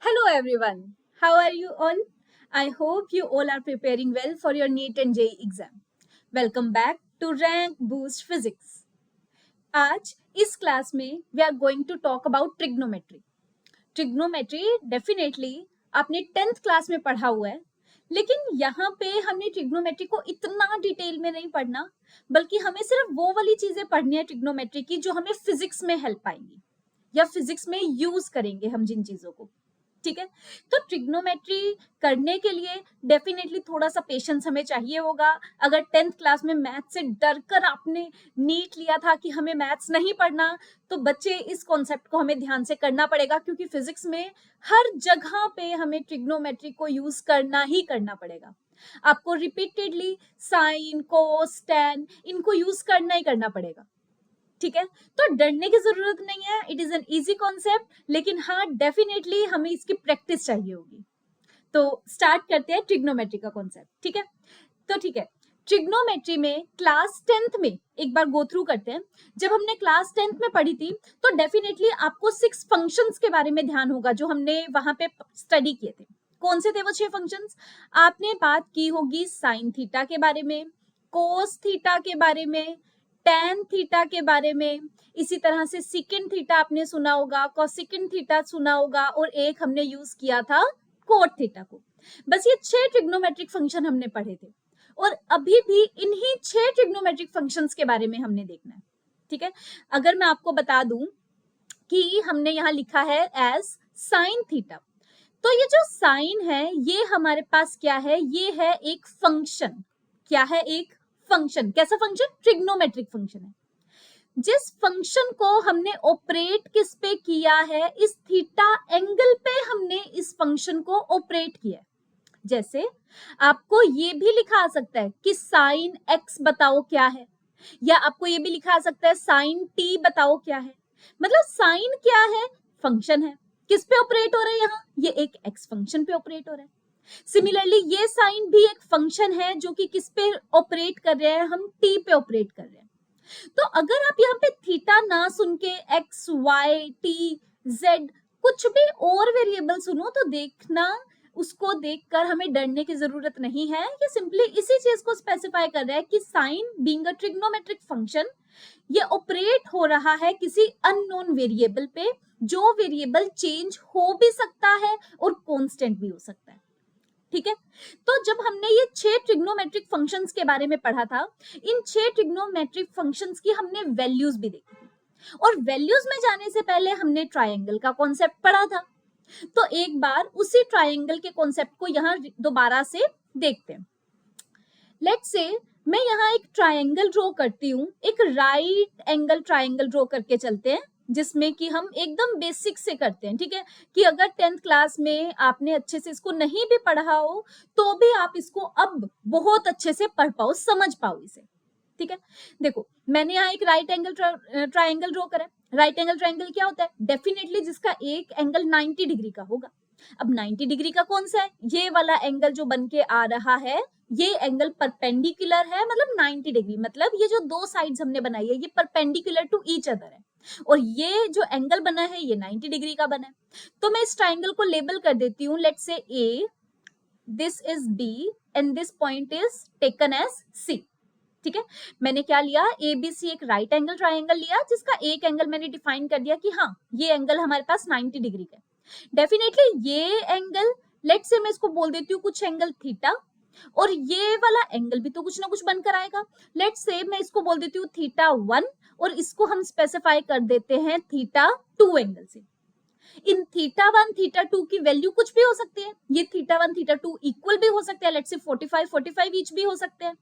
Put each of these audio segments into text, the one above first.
Hello everyone. How are you all? I hope you all are preparing well for your NEET and JEE exam. Welcome back to Rank Boost Physics. आज इस class में we are going to talk about trigonometry. Trigonometry definitely आपने 10th class में पढ़ा हुआ है, लेकिन यहाँ पे हमने ट्रिग्नोमेट्री को इतना डिटेल में नहीं पढ़ना, बल्कि हमें सिर्फ वो वाली चीजें पढ़नी है ट्रिग्नोमेट्री की जो हमें फिजिक्स में हेल्प आएंगी या फिजिक्स में यूज करेंगे हम जिन चीजों को। ठीक है, तो ट्रिग्नोमेट्री करने के लिए डेफिनेटली थोड़ा सा पेशेंस हमें चाहिए होगा। अगर 10th क्लास में मैथ से डर कर आपने नीट लिया था कि हमें मैथ्स नहीं पढ़ना, तो बच्चे इस कॉन्सेप्ट को हमें ध्यान से करना पड़ेगा, क्योंकि फिजिक्स में हर जगह पे हमें ट्रिग्नोमेट्री को यूज करना ही करना पड़ेगा। आपको रिपीटेडली साइन, कोस, टैन इनको यूज करना ही करना पड़ेगा। ठीक है, तो डरने की जरूरत नहीं है, it is an easy concept, लेकिन हाँ डेफिनेटली हमें इसकी प्रैक्टिस चाहिए होगी। तो स्टार्ट करते हैं ट्रिग्नोमेट्री का कॉन्सेप्ट। ठीक है, तो ठीक है, ट्रिग्नोमेट्री में क्लास 10th में एक बार गो थ्रू करते हैं। जब हमने क्लास 10th में पढ़ी थी तो डेफिनेटली आपको 6 फंक्शंस के बारे में ध्यान होगा जो हमने वहां पे स्टडी किए थे। कौन से थे वो 6 फंक्शंस? आपने बात की होगी साइन थीटा के बारे में, कोस थीटा के बारे में, टैन थीटा के बारे में, इसी तरह से सिकेंड थीटा आपने सुना होगा, कोसिकेंड थीटा सुना होगा, और एक हमने यूज किया था कोट थीटा को। बस ये 6 ट्रिग्नोमेट्रिक फंक्शन हमने पढ़े थे, और अभी भी इन्हीं 6 ट्रिग्नोमेट्रिक फंक्शंस के बारे में हमने देखना है। ठीक है, अगर मैं आपको बता दूं कि हमने यहाँ लिखा है एज साइन थीटा, तो ये जो साइन है ये हमारे पास क्या है? ये है एक फंक्शन। क्या है? एक फंक्शन। कैसा फंक्शन? ट्रिग्नोमेट्रिक फंक्शन है। जिस फंक्शन को हमने ऑपरेट किस पे किया है? इस थीटा एंगल पे हमने इस फंक्शन को ऑपरेट किया है। जैसे आपको ये भी लिखा आ सकता है कि साइन एक्स बताओ क्या है, या आपको ये भी लिखा आ सकता है साइन टी बताओ क्या है। मतलब साइन क्या है? फंक्शन है। किस पे ऑपरेट हो रहा है यहाँ? ये एक एक्स फंक्शन पे ऑपरेट हो रहा है। सिमिलरली ये साइन भी एक फंक्शन है जो कि किस पे ऑपरेट कर रहे हैं? हम टी पे ऑपरेट कर रहे हैं। तो अगर आप यहाँ पे थीटा ना सुन के एक्स, वाई, टी, जेड कुछ भी और वेरिएबल सुनो, तो देखना उसको देखकर हमें डरने की जरूरत नहीं है। ये सिंपली इसी चीज को स्पेसिफाई कर रहा है कि sine being a trigonometric function, ये ऑपरेट हो रहा है किसी अननोन वेरिएबल पे, जो वेरिएबल चेंज हो भी सकता है और कांस्टेंट भी हो सकता है। ठीक है, तो जब हमने ये 6 ट्रिग्नोमेट्रिक फंक्शंस के बारे में पढ़ा था, इन 6 ट्रिग्नोमेट्रिक फंक्शंस की हमने वैल्यूज भी देखी थी, और वैल्यूज में जाने से पहले हमने ट्रायंगल का कॉन्सेप्ट पढ़ा था। तो एक बार उसी ट्रायंगल के कॉन्सेप्ट को यहाँ दोबारा से देखते हैं। लेट्स से मैं यहाँ एक ट्रायंगल ड्रॉ करती हूँ, एक राइट एंगल ट्रायंगल ड्रॉ करके चलते हैं, जिसमें कि हम एकदम बेसिक से करते हैं। ठीक है, कि अगर 10th क्लास में आपने अच्छे से इसको नहीं भी पढ़ा हो, तो भी आप इसको अब बहुत अच्छे से पढ़ पाओ, समझ पाओ इसे। ठीक है, देखो मैंने यहाँ एक राइट एंगल ट्रायंगल ड्रॉ करा है। राइट एंगल ट्रायंगल क्या होता है? डेफिनेटली जिसका एक एंगल 90 डिग्री का होगा। अब 90 डिग्री का कौन सा है? ये वाला एंगल जो बन के आ रहा है, ये एंगल परपेंडिकुलर है, मतलब 90 डिग्री, मतलब ये जो दो साइड्स हमने बनाई है ये परपेंडिकुलर टू ईच अदर है, और ये जो एंगल बना है ये 90 डिग्री का बना है। तो मैं इस ट्राइंगल को लेबल कर देती हूँ, let's say A, this is B, and this point is taken as C. ठीक है, मैंने क्या लिया? ए बी सी एक राइट एंगल ट्राइंगल लिया, जिसका एक एंगल मैंने डिफाइन कर दिया कि हाँ ये एंगल हमारे पास 90 डिग्री का है। डेफिनेटली ये एंगल, लेट्स से मैं इसको बोल देती हूँ कुछ एंगल थीटा, और ये वाला एंगल भी तो कुछ ना कुछ बनकर आएगा। लेट्स से मैं इसको बोल देती हूँ थीटा 1, और इसको हम स्पेसिफाई कर देते हैं थीटा 2 एंगल से। इन थीटा 1 थीटा 2 की वैल्यू कुछ भी हो सकती है। ये थीटा 1 थीटा 2 इक्वल भी हो सकते हैं, लेट्स से 45 45 ईच भी हो सकते हैं,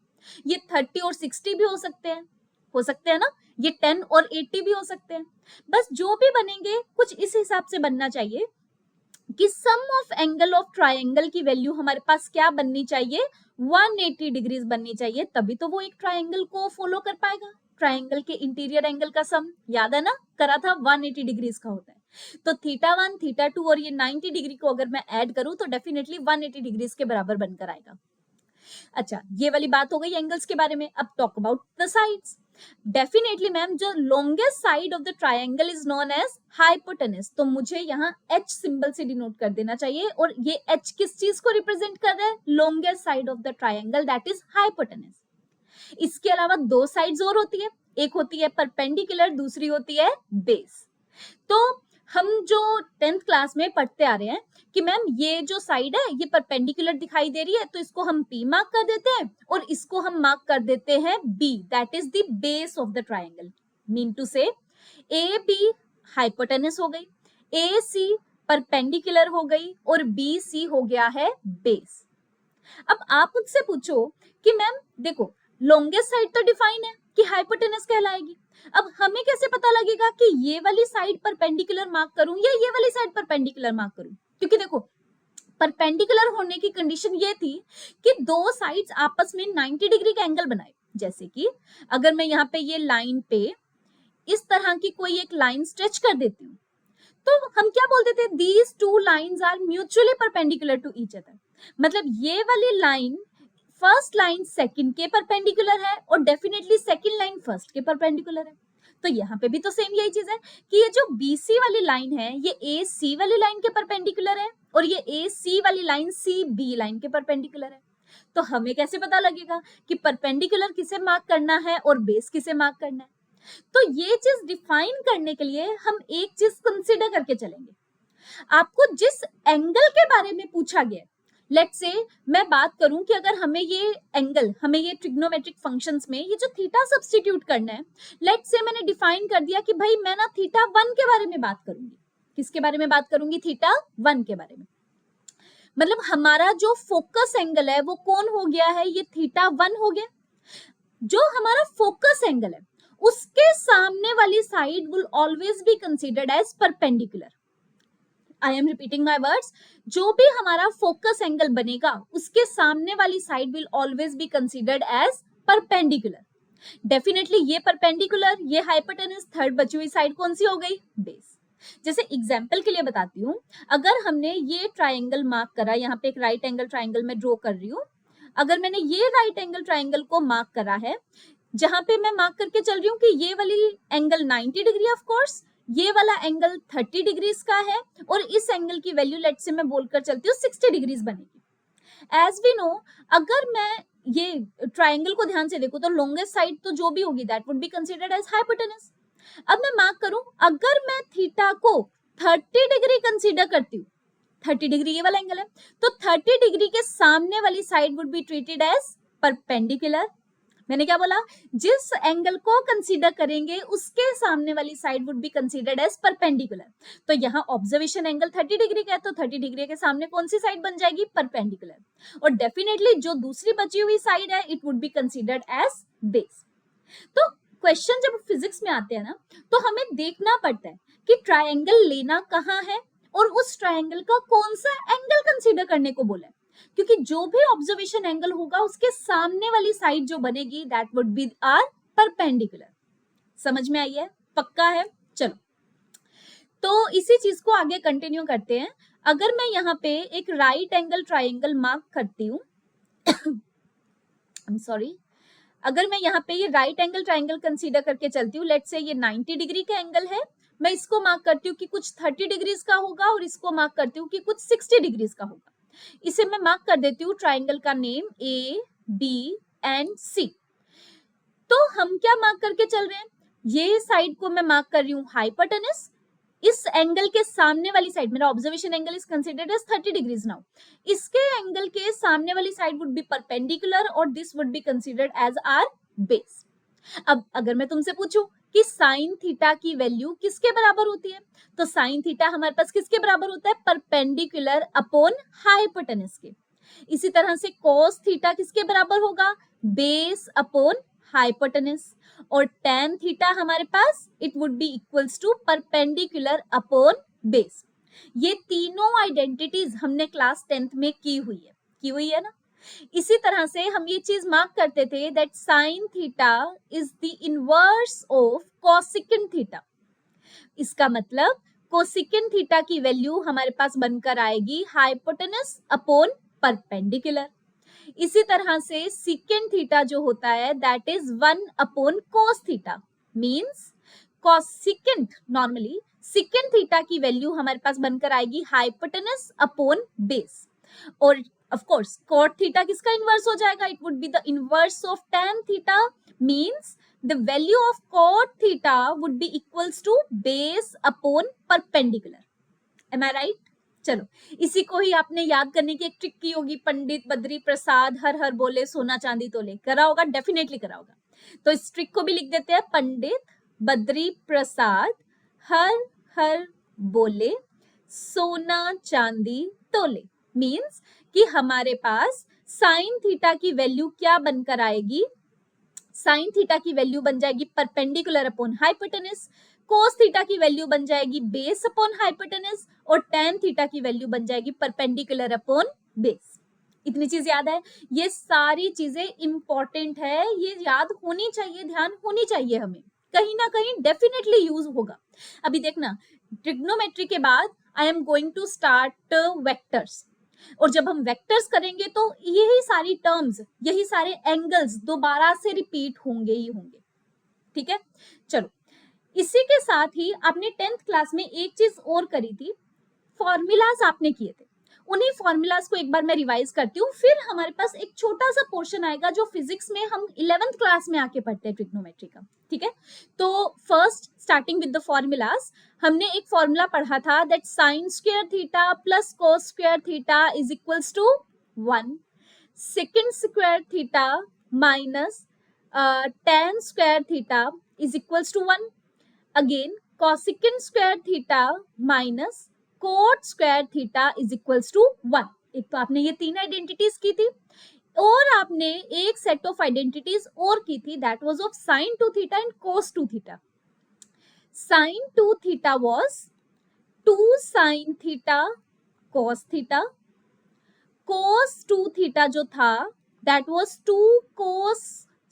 ये 30 और 60 भी हो सकते हैं ना, ये 10 और 80 भी हो सकते हैं। बस जो भी बनेंगे कुछ इस हिसाब से बनना चाहिए कि सम ऑफ एंगल ऑफ ट्रायंगल की वैल्यू हमारे पास क्या बननी चाहिए? 180 डिग्रीज बननी चाहिए, तभी तो वो एक ट्रायंगल को फॉलो कर पाएगा। ट्रायंगल के इंटीरियर एंगल का सम याद है ना, करा था 180 डिग्रीज का होता है। तो थीटा 1 थीटा 2 और ये 90 डिग्री को अगर मैं ऐड करूं तो डेफिनेटली 180 डिग्रीज के बराबर बनकर आएगा। अच्छा, ये वाली बात हो गई एंगल्स के बारे में। अब talk about the sides. Definitely ma'am, जो longest side of the triangle is known as hypotenuse, तो मुझे यहाँ H सिंबल से डिनोट कर देना चाहिए, और ये H किस चीज को रिप्रेजेंट कर रहा है? Longest side of the triangle, that is hypotenuse. इसके अलावा दो साइड्स और होती है, एक होती है परपेंडिकुलर, दूसरी होती है बेस। तो हम जो 10th क्लास में पढ़ते आ रहे हैं कि मैम ये जो साइड है ये परपेंडिकुलर दिखाई दे रही है, तो इसको हम P मार्क कर देते हैं और इसको हम मार्क कर देते हैं B, that is the base of the triangle. Mean to से AB हाइपोटेनस हो गई, AC परपेंडिकुलर हो गई और BC हो गया है बेस। अब आप मुझसे पूछो कि मैम देखो, लॉन्गेस्ट साइड तो डिफाइन है कि हाइपोटेनस कहलाएगी, अब हमें कैसे पता लगेगा कि ये वाली साइड परपेंडिकुलर मार्क करूं या ये वाली साइड परपेंडिकुलर मार्क करूं? क्योंकि देखो, परपेंडिकुलर होने की कंडीशन ये थी कि दो साइड्स आपस में 90 डिग्री का एंगल बनाए। जैसे कि अगर मैं यहाँ पे ये लाइन पे इस तरह की कोई एक लाइन स्ट्रेच कर देती हूँ, तो हम क्या बोलते थे? These two lines are mutually perpendicular to each other. मतलब ये वाली लाइन फर्स्ट लाइन सेकंड के परपेंडिकुलर है और डेफिनेटली सेकंड लाइन फर्स्ट के परपेंडिकुलर है। तो यहाँ पे भी तो सेम यही चीज है कि ये जो BC वाली लाइन है ये AC वाली लाइन के परपेंडिकुलर है और ये AC वाली लाइन CB लाइन के परपेंडिकुलर है। तो हमें कैसे पता लगेगा कि परपेंडिकुलर किसे मार्क करना है और बेस किसे मार्क करना है? तो ये चीज डिफाइन करने के लिए हम एक चीज कंसिडर करके चलेंगे। आपको जिस एंगल के बारे में पूछा गया, लेट्स से मैं बात करूं कि अगर हमें ये एंगल, हमें ये ट्रिग्नोमेट्रिक फंक्शंस में ये जो थीटा सब्स्टिट्यूट करना है, लेट्स से मैंने डिफाइन कर दिया कि भाई मैं ना थीटा 1 के बारे में बात करूंगी। किसके बारे में बात करूंगी? थीटा 1 के बारे में। मतलब हमारा जो फोकस एंगल है वो कौन हो गया है? ये थीटा 1 हो गया। जो हमारा फोकस एंगल है उसके सामने वाली side will always be considered as perpendicular. I am repeating my words, जो भी हमारा फोकस एंगल बनेगा उसके सामने वाली side will always be considered as perpendicular. Definitely ये परपेंडिकुलर, ये हाइपोटेनस, थर्ड बची हुई साइड कौन सी हो गई? बेस। जैसे एग्जाम्पल के लिए बताती हूँ, अगर हमने ये ट्राइंगल मार्क करा, यहाँ पे एक राइट एंगल ट्राइंगल में ड्रॉ कर रही हूँ, अगर मैंने ये राइट एंगल ट्राइंगल को मार्क करा है, जहां पे मैं मार्क करके चल रही हूँ कि ये वाली एंगल 90 डिग्री, ऑफ कोर्स ये वाला एंगल 30 डिग्रीज का है और इस एंगल की वैल्यू लेट से मैं बोलकर चलती हूँ 60 डिग्रीज बनेगी। एज वी नो, अगर मैं ये ट्राइंगल को ध्यान से देखो तो लॉन्गेस्ट साइड तो जो भी होगी that would be considered as hypotenuse. अब मैं मार्क करूं, अगर मैं थीटा को 30 डिग्री कंसीडर करती हूँ, 30 डिग्री ये वाला एंगल है, तो 30 डिग्री के सामने वाली side would be treated as perpendicular. मैंने क्या बोला? जिस एंगल को कंसीडर करेंगे उसके सामने वाली side would be considered as perpendicular. तो यहाँ ऑब्जर्वेशन एंगल 30 डिग्री का है, तो 30 डिग्री के सामने कौन सी साइड बन जाएगी? परपेंडिकुलर। और डेफिनेटली जो दूसरी बची हुई साइड है it would be considered as base. तो क्वेश्चन जब फिजिक्स में आते हैं ना, तो हमें देखना पड़ता है कि ट्रायंगल लेना कहाँ है और उस ट्रायंगल का कौन सा एंगल कंसीडर करने को बोला है, क्योंकि जो भी ऑब्जर्वेशन एंगल होगा उसके सामने वाली साइड जो बनेगी that would be our perpendicular. समझ में आई है? पक्का है? चलो, तो इसी चीज को आगे कंटिन्यू करते हैं। अगर मैं यहाँ पे एक राइट एंगल ट्राइंगल मार्क करती हूँ आई एम सॉरी, अगर मैं यहाँ पे ये राइट एंगल ट्राइंगल कंसीडर करके चलती हूँ, लेट्स से ये 90 डिग्री का एंगल है, मैं इसको मार्क करती हूँ कि कुछ 30 डिग्रीज का होगा और इसको मार्क करती हूँ कि कुछ 60 डिग्रीज का होगा। इसे मैं मार्क कर देती हूँ ट्राइंगल का नेम ABC। तो हम क्या मार्क करके चल रहे हैं? ये साइड को मैं मार्क कर रही हूँ हाइपोटेनस, इस एंगल के सामने वाली साइड, मेरा observation angle is considered as 30 degrees now, इसके एंगल के सामने वाली साइड वुड बी परपेंडिकुलर और this would be considered as our base. अब अगर मैं तुमसे पूछूं कि साइन थीटा की वैल्यू किसके बराबर होती है, तो साइन थीटा हमारे पास किसके बराबर होता है? परपेंडिकुलर अपॉन हाइपोटेनस के। इसी तरह से कॉस थीटा किसके बराबर होगा? Base upon hypotenuse. और tan थीटा हमारे पास it would be equals to perpendicular upon base. ये तीनों आइडेंटिटीज हमने क्लास 10th में की हुई है ना। इसी तरह से हम ये चीज मार्क करते थे that sine theta is the inverse of cosecant theta. इसका मतलब कोसेकेंट थीटा की वैल्यू हमारे पास बनकर आएगी हाइपोटेनस अपॉन परपेंडिकुलर। इसी तरह से सीकेंट थीटा जो होता है that is 1 upon cos theta, means cos secant, normally secant theta की वैल्यू हमारे पास बनकर आएगी हाइपोटेनस अपॉन बेस, और ऑफ कोर्स कॉट थीटा किसका इनवर्स हो जाएगा, it would be the inverse of tan theta, means the value of cot theta would be equals to base upon perpendicular. Am I right? चलो, इसी को ही आपने याद करने की एक ट्रिक की होगी, पंडित बद्री प्रसाद हर हर बोले सोना चांदी तोले, करा होगा, डेफिनेटली करा होगा। तो इस ट्रिक को भी लिख देते हैं, पंडित बद्री प्रसाद हर हर बोले सोना चांदी तोले, मींस कि हमारे पास साइन थीटा की वैल्यू क्या बनकर आएगी, साइन थीटा की वैल्यू बन जाएगी perpendicular upon hypotenuse, cos theta की वैल्यू बन जाएगी बेस अपॉन हाइपोटेनस, और tan थीटा की वैल्यू बन जाएगी परपेंडिकुलर अपॉन बेस। इतनी चीज याद है, ये सारी चीजें इंपॉर्टेंट है, ये याद होनी चाहिए, ध्यान होनी चाहिए, हमें कहीं ना कहीं डेफिनेटली यूज होगा। अभी देखना, ट्रिग्नोमेट्री के बाद I am going to start vectors, और जब हम वेक्टर्स करेंगे तो यही सारी टर्म्स, यही सारे एंगल्स दोबारा से रिपीट होंगे ही होंगे, ठीक है। चलो, इसी के साथ ही आपने 10th क्लास में एक चीज और करी थी, फॉर्मूलाज आपने किए थे, उन्हीं फॉर्मूलाज को एक बार मैं रिवाइज करती हूँ, फिर हमारे पास एक छोटा सा पोर्शन आएगा जो फिजिक्स में हम 11th क्लास में आके पढ़ते हैं ट्रिग्नोमेट्री का, ठीक है। तो first starting with the formulas, हमने एक फॉर्मूला पढ़ा था that sine square theta plus cos square theta is equals to 1, sec square theta minus tan square theta is equals to 1, again cosecant square theta minus cot square theta is equals to 1। एक तो आपने ये तीन identities की थी, और आपने एक सेट ऑफ आइडेंटिटीज और की थी that was of sin 2 theta and cos 2 theta. sin 2 theta was 2 sin theta cos theta, cos 2 theta जो था that was 2 cos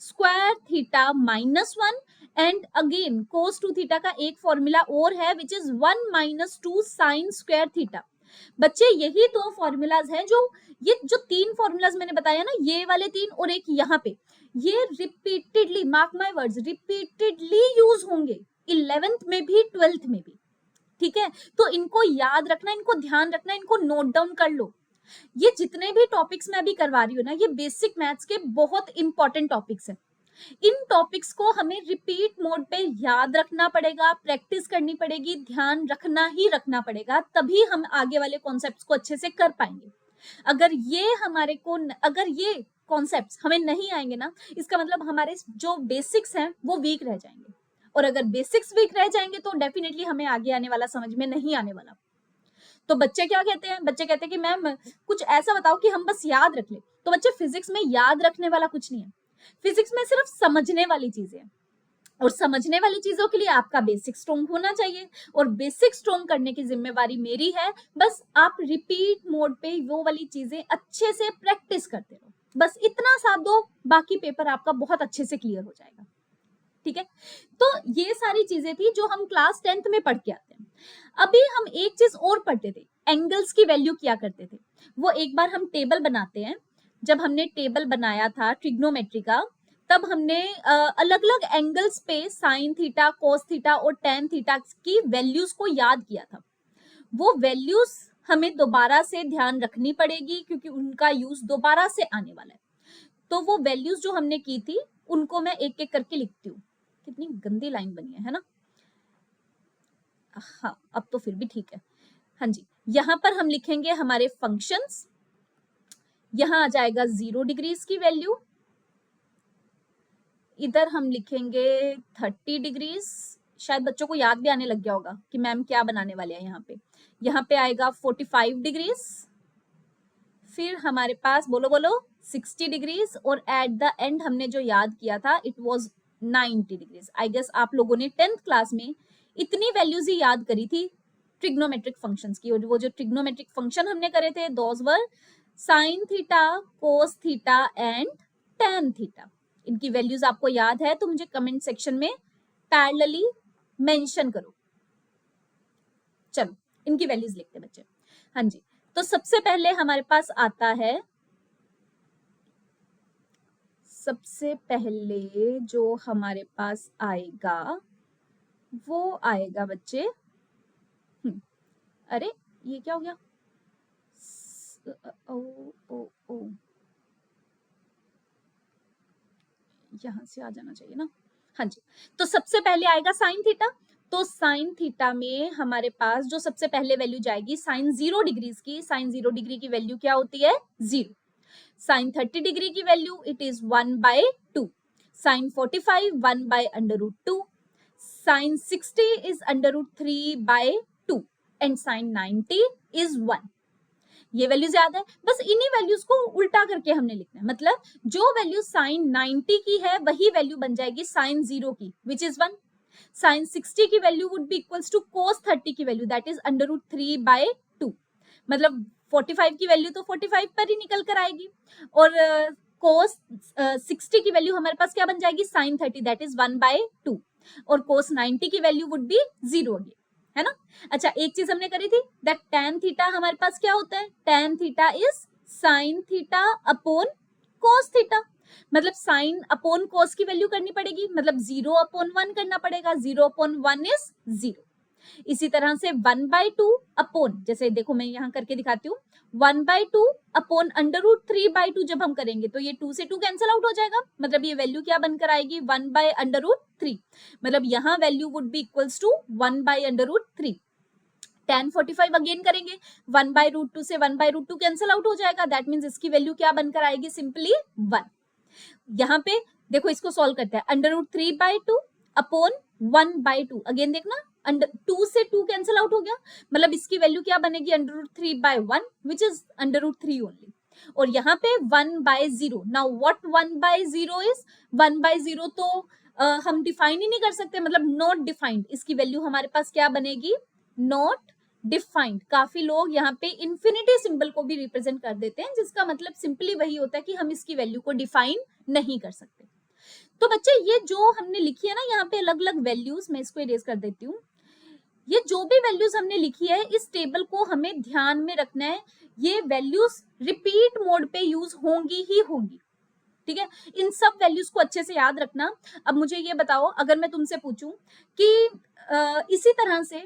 square theta minus 1, and again cos 2 theta का एक फॉर्मूला और है which is 1 minus 2 sign square theta. बच्चे यही दो formulas हैं, जो ये जो तीन फॉर्मूलाज मैंने बताया ना, ये वाले तीन और एक यहाँ पे, ये repeatedly, mark my words, repeatedly use होंगे 11th में भी 12th में भी, ठीक है। तो इनको याद रखना, इनको ध्यान रखना, इनको नोट डाउन कर लो। ये जितने भी टॉपिक्स मैं अभी करवा रही हूँ ना, ये बेसिक मैथ्स के बहुत इंपॉर्टेंट टॉपिक्स हैं। इन टॉपिक्स को हमें रिपीट मोड पे याद रखना पड़ेगा, प्रैक्टिस करनी पड़ेगी, ध्यान रखना ही रखना पड़ेगा, तभी हम आगे वाले कॉन्सेप्ट्स को अच्छे से कर पाएंगे। अगर ये कॉन्सेप्ट्स हमें नहीं आएंगे ना, इसका मतलब हमारे जो बेसिक्स हैं वो वीक रह जाएंगे, और अगर बेसिक्स वीक रह जाएंगे तो डेफिनेटली हमें आगे आने वाला समझ में नहीं आने वाला। तो बच्चे क्या कहते हैं, बच्चे कहते हैं कि मैम कुछ ऐसा बताओ कि हम बस याद रख ले। तो बच्चे, फिजिक्स में याद रखने वाला कुछ नहीं है, फिजिक्स में सिर्फ समझने वाली चीजें हैं, और समझने वाली चीजों के लिए आपका बेसिक स्ट्रॉन्ग होना चाहिए, और बेसिक स्ट्रॉन्ग करने की जिम्मेवारी मेरी है। बस आप रिपीट मोड पे वो वाली चीजें अच्छे से प्रैक्टिस करते रहो, बस इतना साथ दो, बाकी पेपर आपका बहुत अच्छे से क्लियर हो जाएगा, ठीक है। तो ये सारी चीजें थी जो हम क्लास 10th में पढ़ के आते हैं। अभी हम एक चीज और पढ़ते थे, एंगल्स की वैल्यू क्या करते थे, वो एक बार हम टेबल बनाते हैं। जब हमने टेबल बनाया था ट्रिग्नोमेट्री का, तब हमने अलग अलग एंगल्स पे साइन थीटा, कोस थीटा और tan थीटा की वैल्यूज को याद किया था। वो वैल्यूज हमें दोबारा से ध्यान रखनी पड़ेगी, क्योंकि उनका यूज दोबारा से आने वाला है। तो वो वैल्यूज जो हमने की थी उनको मैं एक एक करके लिखती हूँ। कितनी गंदी लाइन बनी है ना। हाँ, अब तो फिर भी ठीक है। हाँ जी, यहाँ पर हम लिखेंगे हमारे फंक्शंस, यहाँ आ जाएगा 0 डिग्रीज की वैल्यू, इधर हम लिखेंगे 30 डिग्रीज। शायद बच्चों को याद भी आने लग गया होगा कि मैम क्या बनाने वाले हैं यहाँ पे आएगा 45 डिग्रीज, फिर हमारे पास बोलो बोलो 60 डिग्रीज, और एट द एंड हमने जो याद किया था it was 90 degrees. I guess आप लोगों ने 10th क्लास में इतनी वैल्यूज ही याद करी थी ट्रिग्नोमेट्रिक फंक्शंस की, और वो जो ट्रिग्नोमेट्रिक फंक्शन हमने करे थे those were sine theta, cos theta and tan theta. इनकी वैल्यूज आपको याद है तो मुझे कमेंट सेक्शन में पैरेलली मेंशन करो। चलो, इनकी वैल्यूज लिखते हैं बच्चे। हाँ जी, तो सबसे पहले हमारे पास आता है सबसे पहले जो हमारे पास आएगा वो आएगा बच्चे, अरे ये क्या हो गया, ओ ओ ओ यहां से आ जाना चाहिए ना। हाँ जी, तो सबसे पहले आएगा साइन थीटा। तो साइन थीटा में हमारे पास जो सबसे पहले वैल्यू जाएगी साइन 0 डिग्रीज की, साइन 0 डिग्री की वैल्यू क्या होती है, 0। साइन 30 डिग्री की value it is 1/2। Sine 45 1/√2। Sine 60 is √3/2 and sine 90 is 1। ये वैल्यूज याद है, बस इन्हीं वैल्यूज को उल्टा करके हमने लिखना है। मतलब जो वैल्यू साइन 90 की है वही वैल्यू बन जाएगी साइन 0 की, विच इज 1। साइन 60 की value would be equals to cos 30 की वैल्यू, दैट इज √3/2। मतलब 45 की वैल्यू तो 45 पर ही निकल कर आएगी, और कोस 60 की वैल्यू हमारे पास क्या बन जाएगी, साइन 30, दैट इज 1/2, और कोस 90 की वैल्यू वुड बी 0 होगी, है ना। अच्छा, एक चीज हमने करी थी, दैट tan थीटा हमारे पास क्या होता है, tan theta is sine theta upon cos theta. मतलब साइन अपॉन कोस की वैल्यू करनी पड़ेगी, मतलब 0/1 करना पड़ेगा, 0/1 इज 0। इसी तरह से 1/2 अपॉन, जैसे देखो मैं यहाँ करके दिखाती हूँ, 1/2 अपॉन √3/2 जब हम करेंगे तो ये 2 से 2 कैंसिल आउट हो जाएगा। मतलब ये वैल्यू क्या बनकर आएगी, 1/√3। मतलब यहाँ value would be equals to 1/√3। tan 45 again करेंगे, 1/√2 से 1/√2 कैंसिल आउट हो जाएगा, दैट मीन्स इसकी वैल्यू क्या बनकर आएगी, सिंपली 1। यहाँ पे देखो इसको सॉल्व करते हैं, √3/2 अपॉन 1/2, अगेन देखना 2 से 2 कैंसिल आउट हो गया, मतलब इसकी वैल्यू क्या बनेगी, √3/1 विच इज √3 ओनली। और यहाँ पे 1/0। नाउ व्हाट 1/0 इज, 1/0 तो हम डिफाइन ही नहीं कर सकते, मतलब नॉट डिफाइंड, इसकी वैल्यू हमारे पास क्या बनेगी, नॉट डिफाइंड। काफी लोग यहाँ पे इंफिनिटी सिंबल को भी रिप्रेजेंट कर देते हैं, जिसका मतलब सिंपली वही होता है कि हम इसकी वैल्यू को डिफाइन नहीं कर सकते। तो बच्चे ये जो हमने लिखी है ना यहाँ पे अलग अलग वैल्यूज, मैं इसको इरेज कर देती हूँ। ये जो भी वैल्यूज हमने लिखी है इस टेबल को हमें ध्यान में रखना है, ये वैल्यूज रिपीट मोड पे यूज होंगी ही होंगी, ठीक है। इन सब वैल्यूज को अच्छे से याद रखना। अब मुझे ये बताओ, अगर मैं तुमसे पूछूं कि इसी तरह से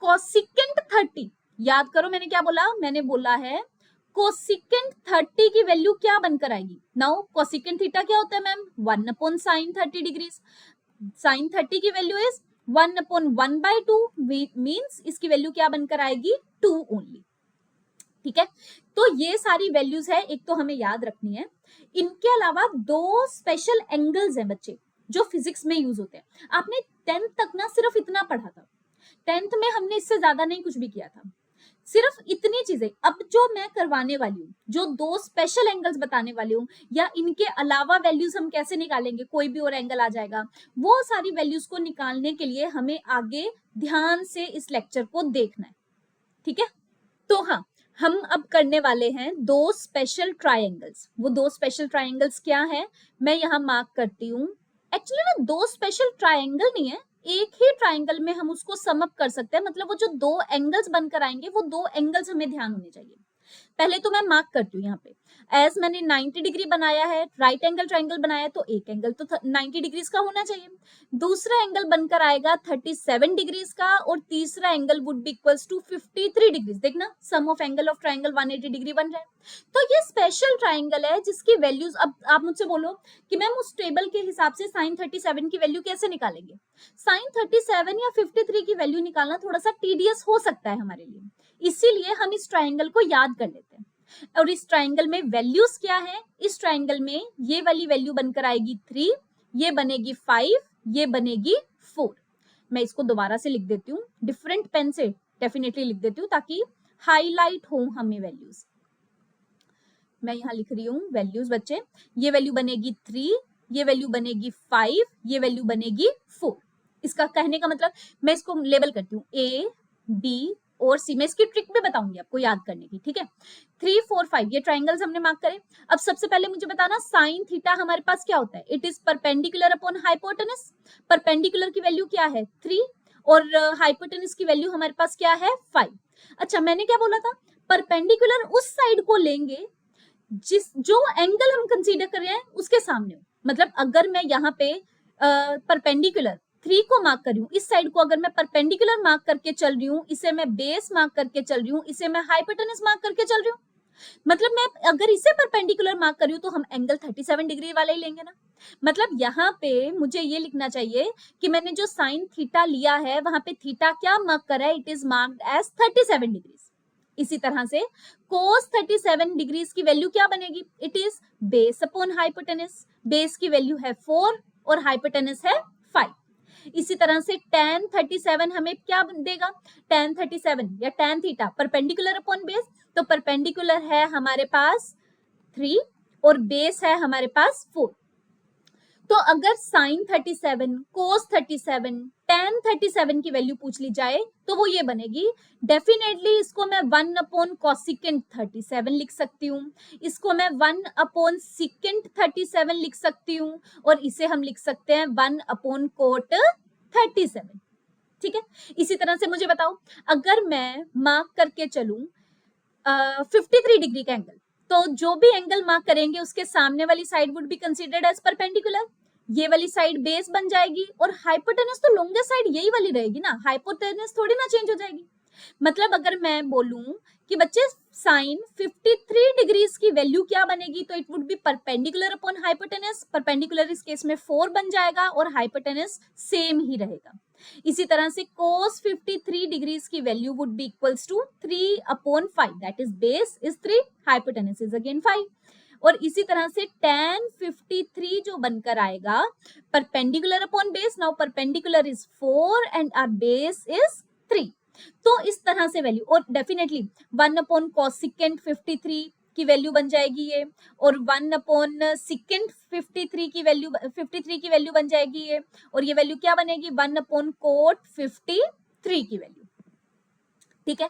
कोसिकेंट 30, याद करो मैंने क्या बोला, मैंने बोला है कोसिकेंट 30 की वैल्यू क्या बनकर आएगी। नाउ कोसिकेंट थीटा क्या होता है मैम, 1/sin 30 डिग्रीज। sin 30 की वैल्यू इज 1/1/2, मींस इसकी वैल्यू क्या बनकर आएगी, 2 ओनली, ठीक है। तो ये सारी वैल्यूज है, एक तो हमें याद रखनी है। इनके अलावा दो स्पेशल एंगल्स हैं बच्चे जो फिजिक्स में यूज होते हैं। आपने 10th तक ना सिर्फ इतना पढ़ा था, 10th में हमने इससे ज्यादा नहीं कुछ भी किया था, सिर्फ इतनी चीजें। अब जो मैं करवाने वाली हूँ, जो दो स्पेशल एंगल्स बताने वाली हूँ, या इनके अलावा वैल्यूज हम कैसे निकालेंगे, कोई भी और एंगल आ जाएगा, वो सारी वैल्यूज को निकालने के लिए हमें आगे ध्यान से इस लेक्चर को देखना है, ठीक है। तो हाँ, हम अब करने वाले हैं दो स्पेशल ट्रायंगल्स। वो दो स्पेशल ट्रायंगल्स क्या है, मैं यहाँ मार्क करती हूँ। एक्चुअली ना दो स्पेशल ट्रायंगल नहीं है, एक ही ट्रायंगल में हम उसको सम अप कर सकते हैं। मतलब वो जो दो एंगल्स बनकर आएंगे वो दो एंगल्स हमें ध्यान होने चाहिए। पहले तो मैं मार्क करती हूँ यहाँ पे, एज मैंने 90 डिग्री बनाया है, राइट एंगल ट्राइंगल बनाया है, तो एक एंगल तो 90 डिग्रीज का होना चाहिए। दूसरा एंगल बनकर आएगा 37 डिग्रीज का, और तीसरा angle would be equals to 53 degrees. देखना sum of angle of triangle 180 degree बन रहा है। तो ये स्पेशल ट्राइंगल है जिसकी वैल्यूज, अब आप मुझसे बोलो कि मैम उस टेबल के हिसाब से साइन 37 की वैल्यू कैसे निकालेंगे। साइन 37 या 53 की वैल्यू निकालना थोड़ा सा टीडियस हो सकता है हमारे लिए, इसीलिए हम इस ट्राइंगल को याद कर लेते हैं। और इस ट्राइंगल में वैल्यूज क्या है, इस ट्राइंगल में ये वाली वैल्यू बनकर आएगी 3, ये बनेगी 5, ये बनेगी 4। मैं इसको दोबारा से लिख देती हूँ, डिफरेंट पेन से डेफिनेटली लिख देती हूँ ताकि हाईलाइट हो हमें वैल्यूज। मैं यहाँ लिख रही हूँ वैल्यूज बच्चे, ये वैल्यू बनेगी 3, ये वैल्यू बनेगी 5, ये वैल्यू बनेगी 4। इसका कहने का मतलब, मैं इसको लेबल करती हूँ A, B और C। मैं इसकी ट्रिक भी बताऊंगी आपको याद करने की, ठीक है। 3, 4, 5 ये ट्राइंगल्स हमने मार्क करे। अब सबसे पहले मुझे बताना साइन थीटा हमारे पास क्या होता है, it is perpendicular upon hypotenuse. Perpendicular की वैल्यू क्या है 3, और हाइपोटेनस की वैल्यू हमारे पास क्या है 5। अच्छा, मैंने क्या बोला था, परपेंडिकुलर उस साइड को लेंगे जिस जो एंगल हम कंसीडर कर रहे हैं उसके सामने हो। मतलब अगर मैं यहाँ पे परपेंडिकुलर 3 को मार्क कर रही हूँ, इस साइड को अगर मैं परपेंडिकुलर मार्क करके चल रही हूँ, इसे मैं बेस मार्क करके चल रही हूँ, इसे मैं हाइपोटेनस मार्क करके चल रही हूँ, मतलब मैं अगर इसे परपेंडिकुलर मार्क कर रही हूँ तो हम एंगल 37 डिग्री वाला ही लेंगे ना। मतलब यहाँ पे मुझे ये लिखना चाहिए कि मैंने जो साइन थीटा लिया है वहां पे थीटा क्या मार्क करा है, it is marked as 37 degrees. इसी तरह से कोस 37 डिग्रीज की वैल्यू क्या बनेगी, it is base upon hypotenuse. Base की वैल्यू है 4 और हाइपोटेनस है 5। इसी तरह से tan 37 हमें क्या देगा, tan 37 या tan theta perpendicular upon base, तो परपेंडिकुलर है हमारे पास 3 और बेस है हमारे पास 4। तो अगर sin 37, cos 37, tan 37 की वैल्यू पूछ ली जाए तो वो ये बनेगी, डेफिनेटली इसको मैं 1 अपॉन कॉसिकेंट 37 लिख सकती हूँ, इसको मैं 1 अपॉन सिकेंट 37 लिख सकती हूँ, और इसे हम लिख सकते हैं 1 अपॉन कोट 37। ठीक है, इसी तरह से मुझे बताओ, अगर मैं मार्क करके चलूं 53 डिग्री का एंगल, तो जो भी एंगल मार्क करेंगे उसके सामने वाली side would be considered as perpendicular. ये वाली साइड बेस बन जाएगी और हाइपोटेनस तो लॉन्गेस्ट साइड यही वाली रहेगी ना, हाइपोटेनस थोड़ी ना चेंज हो जाएगी। मतलब अगर मैं बोलूं कि बच्चे साइन 53 डिग्रीज की वैल्यू क्या बनेगी, तो it would be perpendicular upon hypotenuse. Perpendicular इस केस में 4 बन जाएगा और हाइपोटेनस सेम ही रहेगा। इसी तरह से cos 53 डिग्रीज की value would be equals to 3 upon 5, that is base is 3, hypotenuse is again 5। और इसी तरह से tan 53 जो बनकर आएगा perpendicular upon base, now perpendicular is 4 and our base is 3। तो इस तरह से वैल्यू, और डेफिनेटली 1 अपॉन कॉसिकेंट 53 की वैल्यू बन जाएगी ये, और 1 अपॉन सिकेंट 53 की वैल्यू बन जाएगी ये, और ये वैल्यू क्या बनेगी 1 अपॉन कोट 53 की वैल्यू। ठीक है,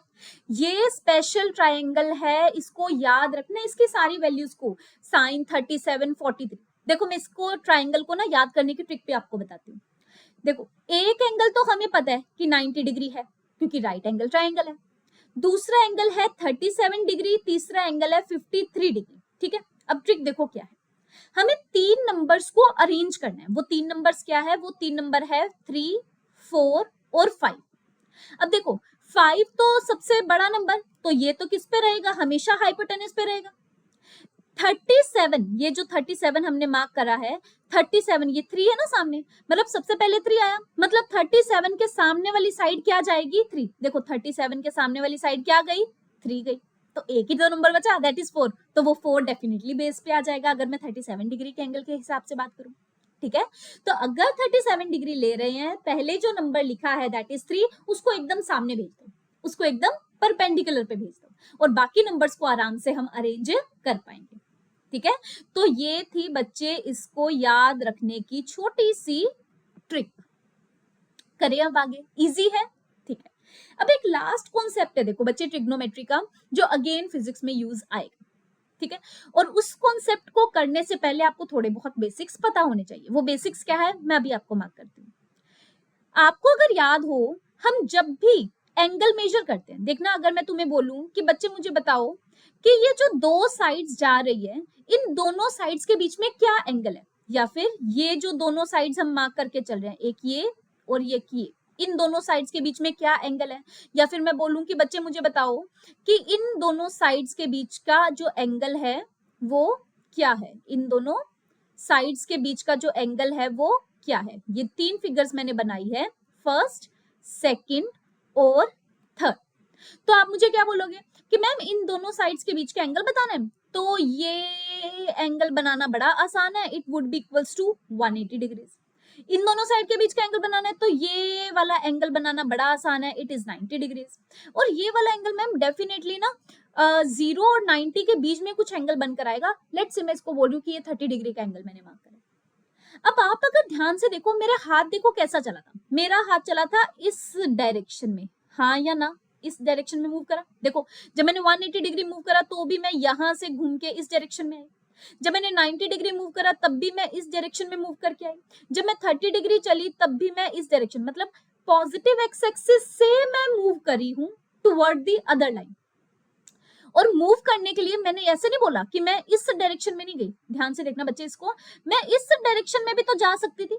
ये स्पेशल ट्रायंगल है, इसको याद रखना, इसकी सारी वैल्यूज को साइन 37 43। देखो मैं इसको ट्रायंगल को ना याद करने की ट्रिक भी आपको बताती हूँ। देखो एक एंगल तो हमें पता है कि 90 डिग्री है क्योंकि राइट एंगल ट्रायंगल है, दूसरा एंगल है 37 डिग्री, तीसरा एंगल है 53 डिग्री। ठीक है, अब ट्रिक देखो क्या है, हमें 3 नंबर्स को अरेंज करना है। वो 3 नंबर्स क्या है, वो 3 नंबर है 3, 4 और 5। अब देखो 5 तो सबसे बड़ा नंबर, तो ये तो किस पे रहेगा, हमेशा हाइपोटेनस पे रहेगा। 37, ये जो 37 हमने मार्क करा है, 37 ये 3 है ना सामने, मतलब सबसे पहले 3 आया, मतलब 37 के सामने वाली साइड क्या जाएगी 3। देखो 37 के सामने वाली साइड क्या गई 3 गई, तो एक ही तो नंबर बचा, दैट इज 4। तो वो 4 डेफिनेटली बेस पे आ जाएगा अगर मैं 37 डिग्री के एंगल के हिसाब से बात करूं। ठीक है, तो अगर 37 डिग्री ले रहे हैं, पहले जो नंबर लिखा है दैट इज 3, उसको एकदम सामने भेज दो, उसको एकदम परपेंडिकुलर पे भेज दो, और बाकी नंबर्स को आराम से हम अरेंज कर पाएंगे। ठीक है, तो ये थी बच्चे इसको याद रखने की छोटी सी ट्रिक। करें अब आगे, इजी है। ठीक है, अब एक लास्ट कॉन्सेप्ट है देखो बच्चे ट्रिग्नोमेट्री का, जो अगेन फिजिक्स में यूज आएगा। ठीक है, और उस कॉन्सेप्ट को करने से पहले आपको थोड़े बहुत बेसिक्स पता होने चाहिए। वो बेसिक्स क्या है मैं अभी आपको मार्क करती हूँ। आपको अगर याद हो, हम जब भी एंगल मेजर करते हैं, देखना अगर मैं तुम्हें बोलूं कि बच्चे मुझे बताओ कि ये जो दो साइड्स जा रही है, इन दोनों साइड्स के बीच में क्या एंगल है, या फिर ये जो दोनों साइड्स हम मार्क करके चल रहे हैं, एक ये और ये, इन दोनों साइड्स के बीच में क्या एंगल है, या फिर मैं बोलूं कि बच्चे मुझे बताओ कि इन दोनों साइड्स के बीच का जो एंगल है वो क्या है, इन दोनों साइड्स के बीच का जो एंगल है वो क्या है। ये 3 फिगर्स मैंने बनाई है, फर्स्ट, सेकंड और थर्ड। तो आप मुझे क्या बोलोगे कि मैम इन दोनों साइड्स के बीच का एंगल बताना है, तो ये एंगल बनाना बड़ा आसान है, it would be equals to 180 degrees. इन दोनों साइड के बीच का एंगल बनाना है, तो ये वाला एंगल बनाना बड़ा आसान है, इट इज 90 डिग्रीज। और ये वाला एंगल मैम डेफिनेटली ना 0 और 90 के बीच में कुछ एंगल बनकर आएगा। लेट्स से मैं इसको बोल रही हूँ कि ये 30 डिग्री का एंगल मैंने मार्क करा। अब आप अगर ध्यान से देखो, मेरा हाथ देखो कैसा चला था, मेरा हाथ चला था इस डायरेक्शन में, हाँ या ना, इस डायरेक्शन में मूव करा। देखो जब मैंने 180 डिग्री मूव करा तो भी मैं यहां से घूम के इस डायरेक्शन में आई, जब मैंने 90 डिग्री मूव करा तब भी मैं इस डायरेक्शन में मूव करके आई, जब मैं 30 डिग्री चली तब भी मैं इस डायरेक्शन, मतलब पॉजिटिव एक्स एक्सिस से मैं मूव करी हूं टुवर्ड द अदर लाइन। और मूव करने के लिए मैंने ऐसे नहीं बोला कि मैं इस डायरेक्शन में नहीं गई, ध्यान से देखना बच्चे इसको, मैं इस डायरेक्शन में भी तो जा सकती थी,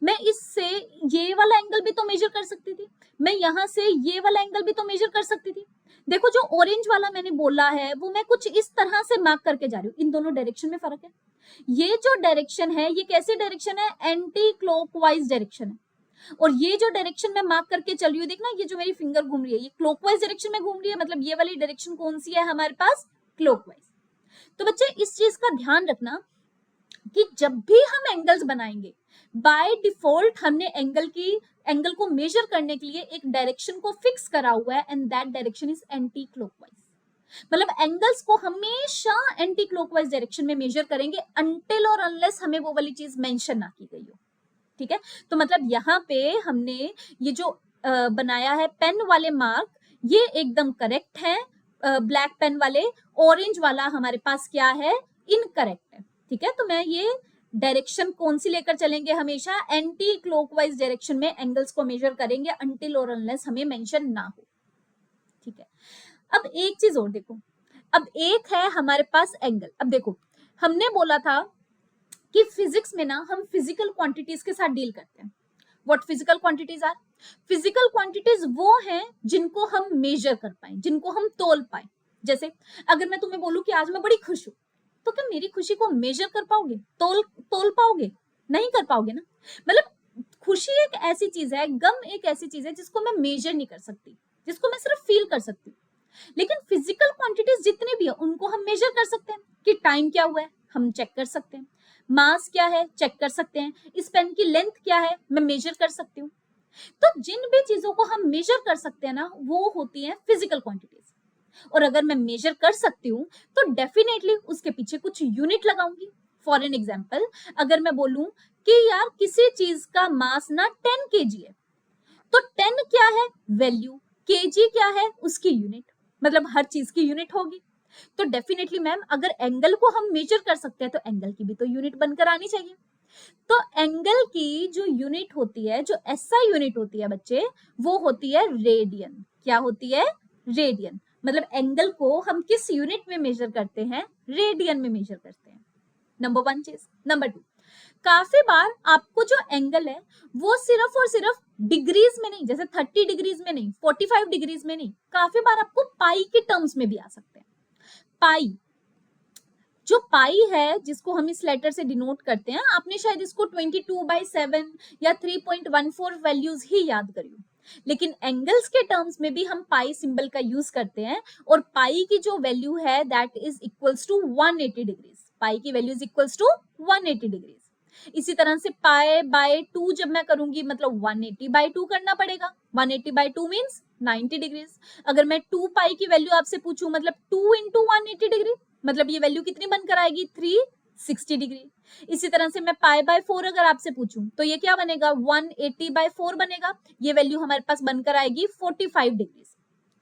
मैं इससे ये वाला एंगल भी तो मेजर कर सकती थी, मैं यहां से ये वाला एंगल भी तो मेजर कर सकती थी। देखो जो ऑरेंज वाला मैंने बोला है वो मैं कुछ इस तरह से मार्क करके जा रही हूँ, इन दोनों डायरेक्शन में फर्क है। ये जो डायरेक्शन है ये कैसी डायरेक्शन है, एंटी क्लॉकवाइज डायरेक्शन है, और ये जो डायरेक्शन मैं मार्क करके चल रही हूँ, देखना ये जो मेरी फिंगर घूम रही है ये क्लॉकवाइज डायरेक्शन में घूम रही है, मतलब ये वाली डायरेक्शन कौन सी है हमारे पास, क्लॉकवाइज। तो बच्चे इस चीज का ध्यान रखना कि जब भी हम एंगल्स बनाएंगे बाय डिफॉल्ट हमने एंगल को मेजर करने के लिए एक डायरेक्शन को फिक्स करा हुआ है, and that direction is anti clockwise. मतलब एंगल्स को हमेशा एंटी क्लॉकवाइज डायरेक्शन में मेजर करेंगे अनटिल और अनलेस हमें वो वाली चीज मेंशन ना की गई हो, ठीक है। तो मतलब यहाँ पे हमने ये जो बनाया है पेन वाले मार्क, ये एकदम करेक्ट है, ब्लैक पेन वाले, ऑरेंज वाला हमारे पास क्या है, इनकरेक्ट है, ठीक है। तो मैं ये डायरेक्शन कौन सी लेकर चलेंगे, हमेशा एंटी क्लॉकवाइज डायरेक्शन में एंगल्स को मेजर करेंगे अनटिल और अनलेस हमें मेंशन ना हो, ठीक है। अब एक चीज और देखो, अब एक है हमारे पास एंगल। अब देखो हमने बोला था कि फिजिक्स में ना हम फिजिकल क्वांटिटीज के साथ डील करते हैं। What physical quantities are, physical quantities वो हैं जिनको हम मेजर कर पाए, जिनको हम तोल पाए। जैसे अगर मैं तुम्हें बोलूं कि आज मैं बड़ी खुश हूं, तो क्या मेरी खुशी को मेजर कर पाओगे, तोल पाओगे, नहीं कर पाओगे ना। मतलब खुशी एक ऐसी चीज है, गम एक ऐसी चीज है जिसको मैं मेजर नहीं कर सकती, जिसको मैं सिर्फ फील कर सकती हूँ। लेकिन फिजिकल क्वांटिटीज जितने भी है उनको हम मेजर कर सकते हैं, कि टाइम क्या हुआ है हम चेक कर सकते हैं, मास क्या है चेक कर सकते हैं, इस पेन की लेंथ क्या है मैं मेजर कर सकती हूँ। तो जिन भी चीजों को हम मेजर कर सकते हैं ना वो होती हैं फिजिकल क्वांटिटीज, और अगर मैं मेजर कर सकती हूँ तो डेफिनेटली उसके पीछे कुछ यूनिट लगाऊंगी। फॉर एन एग्जाम्पल, अगर मैं बोलूं कि यार किसी चीज का मास ना 10 kg है, तो 10 क्या है वैल्यू, kg क्या है उसकी यूनिट, मतलब हर चीज की यूनिट होगी। तो डेफिनेटली मैम अगर एंगल को हम मेजर कर सकते हैं तो एंगल की भी तो यूनिट बनकर आनी चाहिए। तो एंगल की जो यूनिट होती है, जो एसआई यूनिट होती है बच्चे, वो होती है रेडियन। क्या होती है, रेडियन। मतलब एंगल को हम किस यूनिट में मेजर करते हैं, रेडियन में मेजर करते हैं। नंबर वन चीज। नंबर टू, काफी बार आपको जो एंगल है वो सिर्फ और सिर्फ डिग्रीज में नहीं, जैसे 30 डिग्रीज में नहीं, 45 डिग्रीज में नहीं, काफी बार आपको पाई के टर्म्स में भी आ सकते हैं। पाई, जो पाई है जिसको हम इस लेटर से डिनोट करते हैं, आपने शायद इसको 22/7 या 3.14 वैल्यूज ही याद करी हो, लेकिन एंगल्स के टर्म्स में भी हम पाई सिंबल का यूज करते हैं, और पाई की जो वैल्यू है that is equals to 180 degrees. Pi की value is equals to 180 degrees. इसी तरह से पाई बाय 2 जब मैं करूंगी मतलब 180/2 करना पड़ेगा। 180/2 मीन्स 90 डिग्रीज। अगर मैं 2 पाई की वैल्यू आपसे पूछूं मतलब 2 इंटू 180 डिग्री, मतलब ये वैल्यू कितनी बनकर आएगी, 360 डिग्री। इसी तरह से मैं पाई बाय 4 अगर आपसे पूछूं तो ये क्या बनेगा, 180/4 बनेगा। ये वैल्यू हमारे पास बनकर आएगी 45 डिग्री,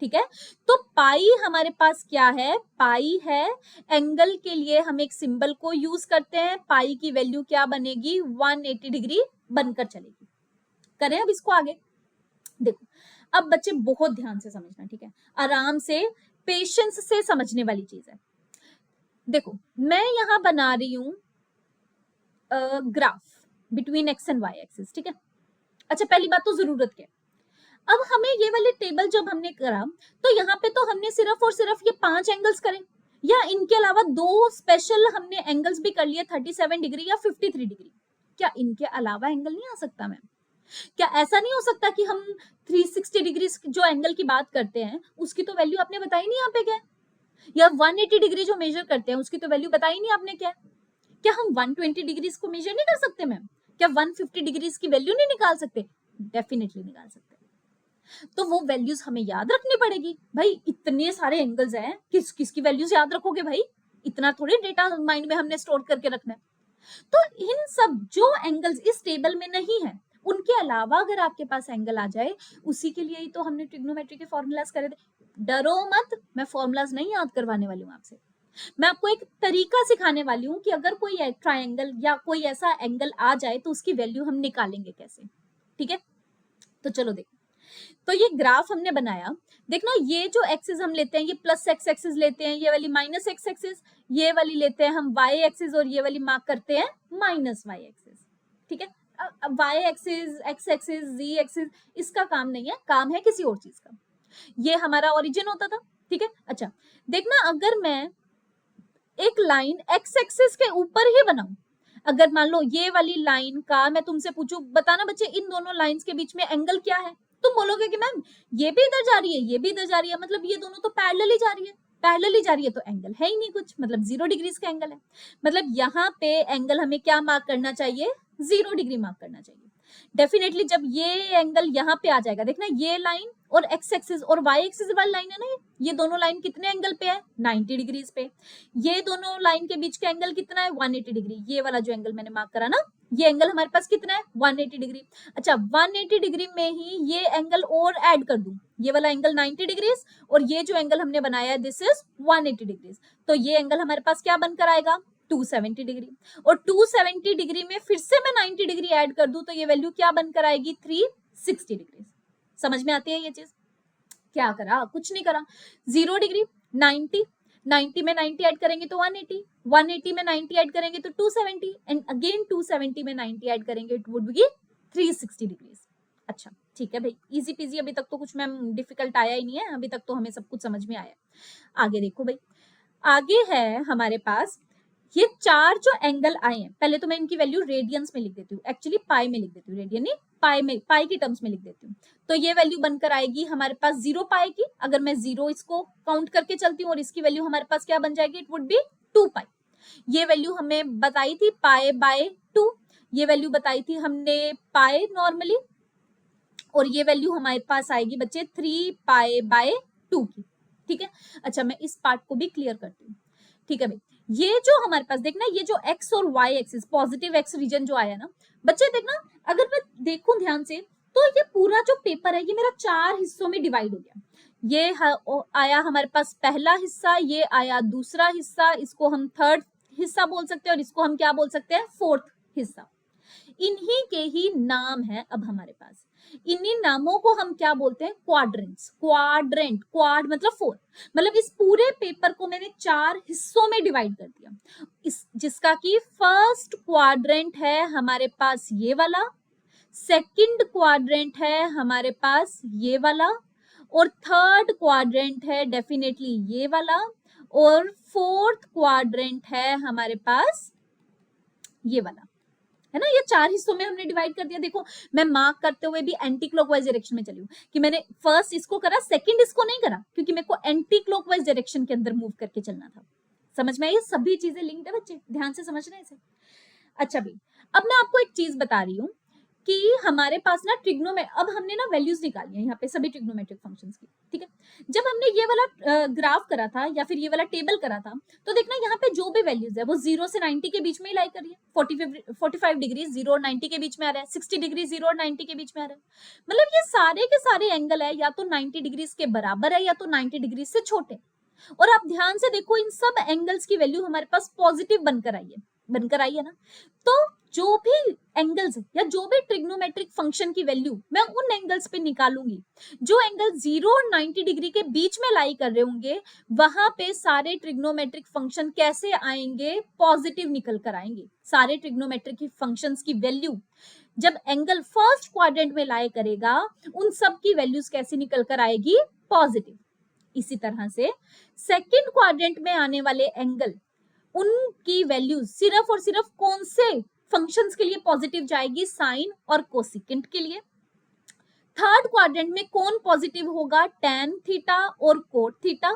ठीक है। तो पाई हमारे पास क्या है, पाई है। एंगल के लिए हम एक सिंबल को यूज करते हैं, पाई की वैल्यू क्या बनेगी, 180 डिग्री बनकर चलेगी। करें अब इसको आगे। देखो अब बच्चे बहुत ध्यान से समझना, ठीक है, आराम से, पेशेंस से समझने वाली चीज है। देखो मैं यहां बना रही हूं graph between X and Y axis, ठीक है। अच्छा पहली बात तो जरूरत क्या है, अब हमें ये वाली टेबल जब हमने करा तो यहाँ पे तो हमने सिर्फ और सिर्फ ये 5 एंगल्स करे, या इनके अलावा 2 स्पेशल हमने एंगल्स भी कर लिए 37 डिग्री या 53 डिग्री। क्या इनके अलावा एंगल नहीं आ सकता मैम? क्या ऐसा नहीं हो सकता कि हम 360 डिग्री जो एंगल की बात करते हैं उसकी तो वैल्यू आपने बताई नहीं यहाँ पे क्या है? या 180 डिग्री जो मेजर करते हैं उसकी तो वैल्यू बताई नहीं आपने क्या है? क्या हम 120 डिग्री को मेजर नहीं कर सकते मैम? क्या 150 डिग्री की वैल्यू नहीं निकाल सकते? डेफिनेटली निकाल सकते। तो वो वैल्यूज हमें याद रखनी पड़ेगी भाई, इतने सारे एंगल्स हैं, किसकी वैल्यूज याद रखोगे भाई, इतना थोड़ी डेटा माइंड में हमने स्टोर करके रखना है। तो इन सब जो एंगल्स इस टेबल में नहीं है उनके अलावा अगर आपके पास एंगल आ जाए, उसी के लिए ही तो हमने ट्रिग्नोमेट्री के फॉर्मूलाज करे थे। डरो मत, मैं फॉर्मूलाज नहीं याद करवाने वाली हूँ आपसे, मैं आपको एक तरीका सिखाने वाली हूँ कि अगर कोई ट्रायंगल या कोई ऐसा एंगल आ जाए तो उसकी वैल्यू हम निकालेंगे कैसे, ठीक है। तो चलो देखो, तो ये ग्राफ हमने बनाया, देखना ये जो एक्सिस हम लेते हैं ये प्लस एक्स एक्सिस लेते हैं, ये वाली माइनस एक्स एक्सिस, ये वाली लेते हैं हम वाई एक्सिस और ये वाली मार्क करते हैं माइनस वाई एक्सिस। ठीक है, Y axis, X axis, Z axis इसका काम नहीं है, काम है किसी और चीज का। ये हमारा ओरिजिन होता था। ठीक है, अच्छा देखना अगर मैं एक लाइन एक्स एक्सिस के ऊपर ही बनाऊं, अगर मान लो ये वाली लाइन का मैं तुमसे पूछूं बताना बच्चे इन दोनों लाइंस के बीच में एंगल क्या है, तुम बोलोगे कि मैम ये भी इधर जा रही है ये भी इधर जा रही है, मतलब ये दोनों तो पैरेलल ही जा रही है, पैरेलल ही जा रही है तो एंगल है ही नहीं कुछ, मतलब 0 डिग्रीज का एंगल है। मतलब यहाँ पे एंगल हमें क्या मार्क करना चाहिए, 0 डिग्री मार्क करना चाहिए। डेफिनेटली जब ये एंगल यहाँ पे आ जाएगा, देखना ये लाइन और एक्स एक्सिस और वाई एक्सिस वाली लाइन है ना, ये दोनों लाइन कितने एंगल पे है, 90 डिग्रीज पे। ये दोनों लाइन के बीच का एंगल कितना है, 180 डिग्री। ये वाला जो एंगल मैंने मार्क करा ना, ये एंगल हमारे पास कितना है, 180 डिग्री। अच्छा 180 डिग्री में ही ये एंगल और ऐड कर दूं, ये वाला एंगल 90 डिग्रीज और ये जो एंगल हमने बनाया है दिस इज 180 डिग्रीज, तो ये एंगल हमारे पास क्या बनकर आएगा, 270 डिग्री। और 270 डिग्री में फिर से मैं 90 डिग्री ऐड कर दूं तो ये वैल्यू क्या बनकर आएगी, 360 डिग्री। समझ में आती है ये चीज, क्या करा, कुछ नहीं करा, 0 डिग्री 90, 90 में 90 ऐड करेंगे तो 180, 180 में 90 ऐड करेंगे तो 270 एंड अगेन 270 में 90 ऐड करेंगे इट वुड बी 360 डिग्रीज। अच्छा ठीक है भाई, इजी पीजी, अभी तक तो कुछ मैम डिफिकल्ट आया ही नहीं है, अभी तक तो हमें सब कुछ समझ में आया। आगे देखो भाई, आगे है हमारे पास ये चार जो एंगल आए हैं, पहले तो मैं इनकी वैल्यू रेडियंस में लिख देती हूँ, एक्चुअली पाई में लिख देती हूँ, रेडियन नहीं पाई में, पाई की टर्म्स में लिख देती हूँ। तो ये वैल्यू बनकर आएगी हमारे पास 0 पाई की, अगर मैं 0 इसको काउंट करके चलती हूँ और इसकी वैल्यू हमारे पास क्या बन जाएगी, इट वुड बी 2 पाई। ये वैल्यू हमें बताई थी पाई बाय 2, ये वैल्यू बताई थी हमने पाई नॉर्मली, और ये वैल्यू हमारे पास आएगी बच्चे 3 पाई बाय 2 की। ठीक है, अच्छा मैं इस पार्ट को भी क्लियर करती हूँ। ठीक है भाई, ये जो हमारे पास देखना, ये जो एक्स और Y axis positive X region जो आया ना बच्चे, देखना अगर मैं देखूं ध्यान से तो ये पूरा जो पेपर है ये मेरा 4 हिस्सों में डिवाइड हो गया। ये आया हमारे पास पहला हिस्सा, ये आया दूसरा हिस्सा, इसको हम थर्ड हिस्सा बोल सकते हैं और इसको हम क्या बोल सकते हैं, फोर्थ हिस्सा। इन्हीं के ही नाम है अब हमारे पास, इन्हीं नामों को हम क्या बोलते हैं, क्वाड्रेंट्स। क्वाड्रेंट, क्वाड मतलब 4, मतलब इस पूरे पेपर को मैंने 4 हिस्सों में डिवाइड कर दिया, इस जिसका कि फर्स्ट क्वाड्रेंट है हमारे पास ये वाला, सेकंड क्वाड्रेंट है हमारे पास ये वाला, और थर्ड क्वाड्रेंट है डेफिनेटली ये वाला, और फोर्थ क्वाड्रेंट है हमारे पास ये वाला, है ना। ये 4 हिस्सों में हमने डिवाइड कर दिया। देखो मैं मार्क करते हुए भी एंटी क्लॉकवाइज डायरेक्शन में चली हूँ, कि मैंने फर्स्ट इसको करा सेकंड इसको नहीं करा, क्योंकि मेरे को एंटी क्लॉकवाइज डायरेक्शन के अंदर मूव करके चलना था। समझ में आई, ये सभी चीजें लिंक्ड है बच्चे, ध्यान से समझना है इसे। अच्छा भाई, अब मैं आपको एक चीज बता रही हूँ कि हमारे पास ना अब हमने ना वैल्यूज निकाली है यहाँ पे सभी ट्रिग्नोमेट्रिक फंक्शंस की। ठीक है, जब हमने ये वाला ग्राफ करा था या फिर ये वाला टेबल करा था, तो देखना यहाँ पे जो भी वैल्यूज है वो 0 से 90 के बीच में ही लाई कर रही है। 45 डिग्री 0 और 90 के बीच में आ रहा है, 60 डिग्री 0 और 90 के बीच में आ रहा है। मतलब ये सारे के सारे एंगल है या तो 90 डिग्रीज के बराबर है या तो 90 डिग्री से छोटे। और आप ध्यान से देखो इन सब एंगल्स की वैल्यू हमारे पास पॉजिटिव बनकर आई है ना। तो जो भी एंगल्स या जो भी ट्रिग्नोमेट्रिक फंक्शन की वैल्यू मैं उन एंगल्स पे निकालूंगी जो एंगल 0 और 90 डिग्री के बीच में लाई कर रहे होंगे, वहां पे सारे ट्रिग्नोमेट्रिक फंक्शन कैसे आएंगे, पॉजिटिव निकल कर आएंगे। सारे ट्रिग्नोमेट्रिक फंक्शंस की वैल्यू जब एंगल फर्स्ट क्वाड्रेंट में लाई करेगा, उन सब की वैल्यूज कैसे निकल कर आएगी, पॉजिटिव। इसी तरह से सेकंड क्वाड्रेंट में आने वाले एंगल, उनकी वैल्यू सिर्फ और सिर्फ कौन से फंक्शंस के लिए पॉजिटिव जाएगी, साइन और कोसिकेंट के लिए। थर्ड क्वाड्रेंट में कौन पॉजिटिव होगा, टैन थीटा और कोट थीटा।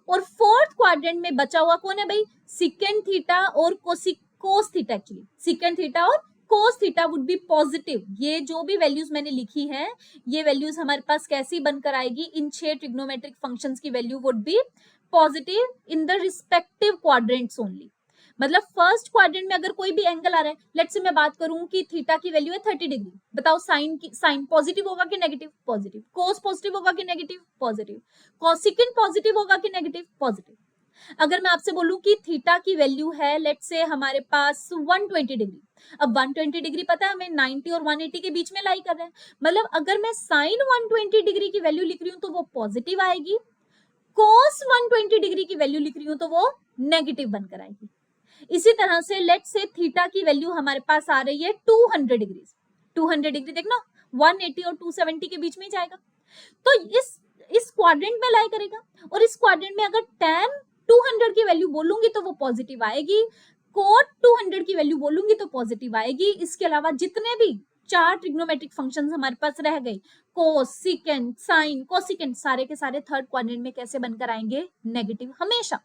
और फोर्थ क्वाड्रेंट में बचा हुआ कौन है भाई, सिकेंट थीटा और cos theta. Actually secant theta और cos theta would be positive. ये जो भी वैल्यूज मैंने लिखी है, ये वैल्यूज हमारे पास कैसी बनकर आएगी, इन 6 ट्रिग्नोमेट्रिक फंक्शंस की value would be positive in the respective quadrants only. मतलब फर्स्ट क्वाड्रेंट में अगर कोई भी एंगल आ रहा है, लेट्स से मैं बात करूं कि थीटा की वैल्यू है 30 डिग्री, बताओ साइन पॉजिटिव होगा कि नेगेटिव, पॉजिटिव। कोस पॉजिटिव होगा कि नेगेटिव, पॉजिटिव। कोसिकेंट पॉजिटिव होगा कि नेगेटिव, पॉजिटिव। अगर मैं आपसे बोलूं कि थीटा की वैल्यू है लेट्स से हमारे पास 120 डिग्री, अब 120 डिग्री पता है हमें 90 और 180 के बीच में लाई कर रहे हैं, मतलब अगर मैं साइन 120 डिग्री की वैल्यू लिख रही हूं तो वो पॉजिटिव आएगी, कोस 120 डिग्री की वैल्यू लिख रही हूं तो वो नेगेटिव बनकर आएगी। इसी तरह से लेट्स से थीटा की वैल्यू हमारे पास आ रही है 200 डिग्री, 200 डिग्री देखना 180 और 270 के बीच में ही जाएगा, तो इस क्वाड्रेंट में लाई करेगा, और इस क्वाड्रेंट में अगर tan 200 की वैल्यू बोलूंगी तो वो पॉजिटिव आएगी, कोट 200 की वैल्यू बोलूंगी तो पॉजिटिव आएगी। इसके अलावा जितने भी 4 ट्रिग्नोमेट्रिक फंक्शंस हमारे पास रह गए, कोस, सिकेंड, साइन, कोसिकेंड, सारे के सारे थर्ड क्वाड्रेंट में कैसे बनकर आएंगे? नेगेटिव हमेशा।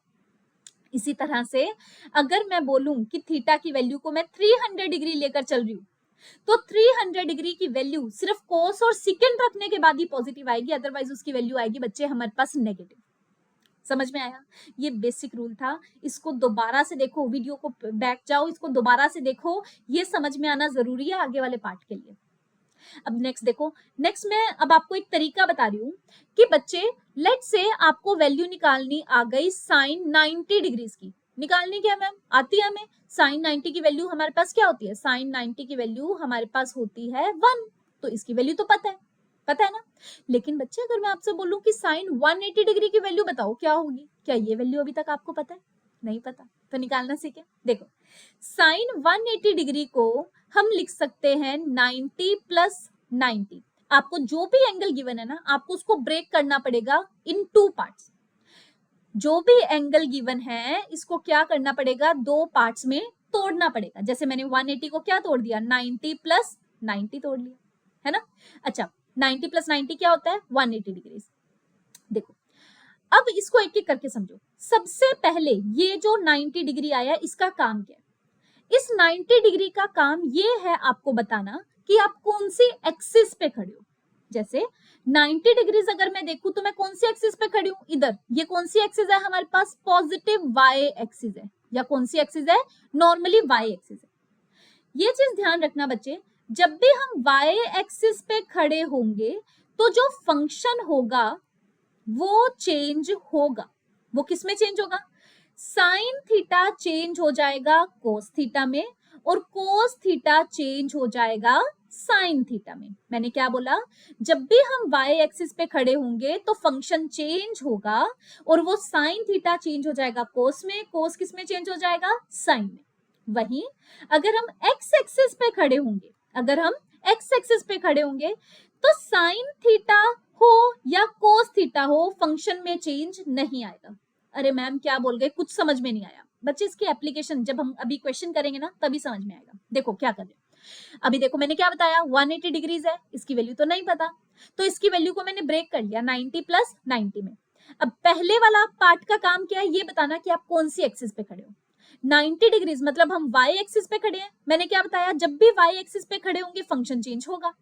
इसी तरह से अगर मैं बोलूं कि थीटा की वैल्यू को मैं 300 डिग्री लेकर चल रही हूँ, तो 300 डिग्री की वैल्यू सिर्फ कोस और सिकेंड रखने के बाद ही पॉजिटिव आएगी, अदरवाइज उसकी वैल्यू आएगी बच्चे हमारे पास नेगेटिव। समझ में आया? ये बेसिक रूल था, इसको दोबारा से देखो, वीडियो को बैक जाओ, इसको दोबारा से देखो, ये समझ में आना जरूरी है आगे वाले पार्ट के लिए। अब नेक्स्ट देखो, नेक्स्ट मैं अब आपको एक तरीका बता रही हूँ कि बच्चे लेट्स से आपको वैल्यू निकालनी आ गई साइन 90 डिग्रीज की, निकालनी क्या मैम आती है हमें? साइन 90 की वैल्यू हमारे पास क्या होती है? साइन 90 की वैल्यू हमारे पास होती है 1, तो इसकी वैल्यू तो पता है ना। लेकिन बच्चे अगर मैं आपसे बोलूं कि साइन 180 डिग्री की वैल्यू बताओ क्या होगी, क्या ये वैल्यू अभी तक आपको पता है? नहीं पता, तो निकालना सीखे। देखो साइन 180 डिग्री को हम लिख सकते हैं 90 प्लस 90, आपको जो भी एंगल गिवन है ना आपको उसको ब्रेक करना पड़ेगा इन 2 पार्ट्स, जो भी एंगल गिवन है इसको क्या करना पड़ेगा? 2 पार्ट्स में तोड़ना पड़ेगा। जैसे मैंने 180 को क्या तोड़ दिया? 90 प्लस 90 तोड़ लिया, है ना। अच्छा 90 प्लस 90 क्या होता है? 180 डिग्री। देखो अब इसको एक एक करके समझो। सबसे पहले ये जो 90 डिग्री आया इसका काम क्या है? इस 90 डिग्री का काम ये है आपको बताना कि आप कौन सी एक्सिस पे खड़े हो। जैसे 90 डिग्रीज अगर मैं देखूं तो मैं कौन सी एक्सिस पे खड़ी हूं? इधर। ये कौन सी एक्सिस है हमारे पास? पॉजिटिव वाई एक्सिस है, या कौन सी एक्सिस है? नॉर्मली वाई एक्सिस है। ये चीज ध्यान रखना बच्चे, जब भी हम वाई एक्सिस पे खड़े होंगे तो जो फंक्शन होगा वो चेंज होगा। वो किस में चेंज होगा? साइन थीटा चेंज हो जाएगा कोस थीटा में, और कोस थीटा चेंज हो जाएगा साइन थीटा में। मैंने क्या बोला? जब भी हम वाई एक्सिस पे खड़े होंगे तो फंक्शन चेंज होगा, और वो साइन थीटा चेंज हो जाएगा कोस में, कोस किस में चेंज हो जाएगा? साइन में। वहीं अगर हम एक्स एक्सिस पे खड़े होंगे, अगर हम एक्स एक्सिस पे खड़े होंगे तो साइन थीटा हो या कोस थीटा हो फंक्शन में चेंज नहीं आएगा। अरे मैम क्या बोल गए, कुछ समझ में नहीं आया। बच्चे इसकी एप्लीकेशन जब हम अभी क्वेश्चन करेंगे ना तभी समझ में आएगा। देखो क्या कर रहे हैं अभी, देखो मैंने क्या बताया 180 डिग्रीज है, इसकी वैल्यू तो नहीं पता, तो इसकी वैल्यू को मैंने ब्रेक कर लिया 90 प्लस 90 में। अब पहले वाला पार्ट का काम क्या है? ये बताना कि आप कौन सी एक्सिस पे खड़े हो। 90 डिग्रीज मतलब हम वाई एक्सिस पे खड़े हैं। मैंने क्या बताया? जब भी वाई एक्सिस पे खड़े होंगे फंक्शन चेंज होगा।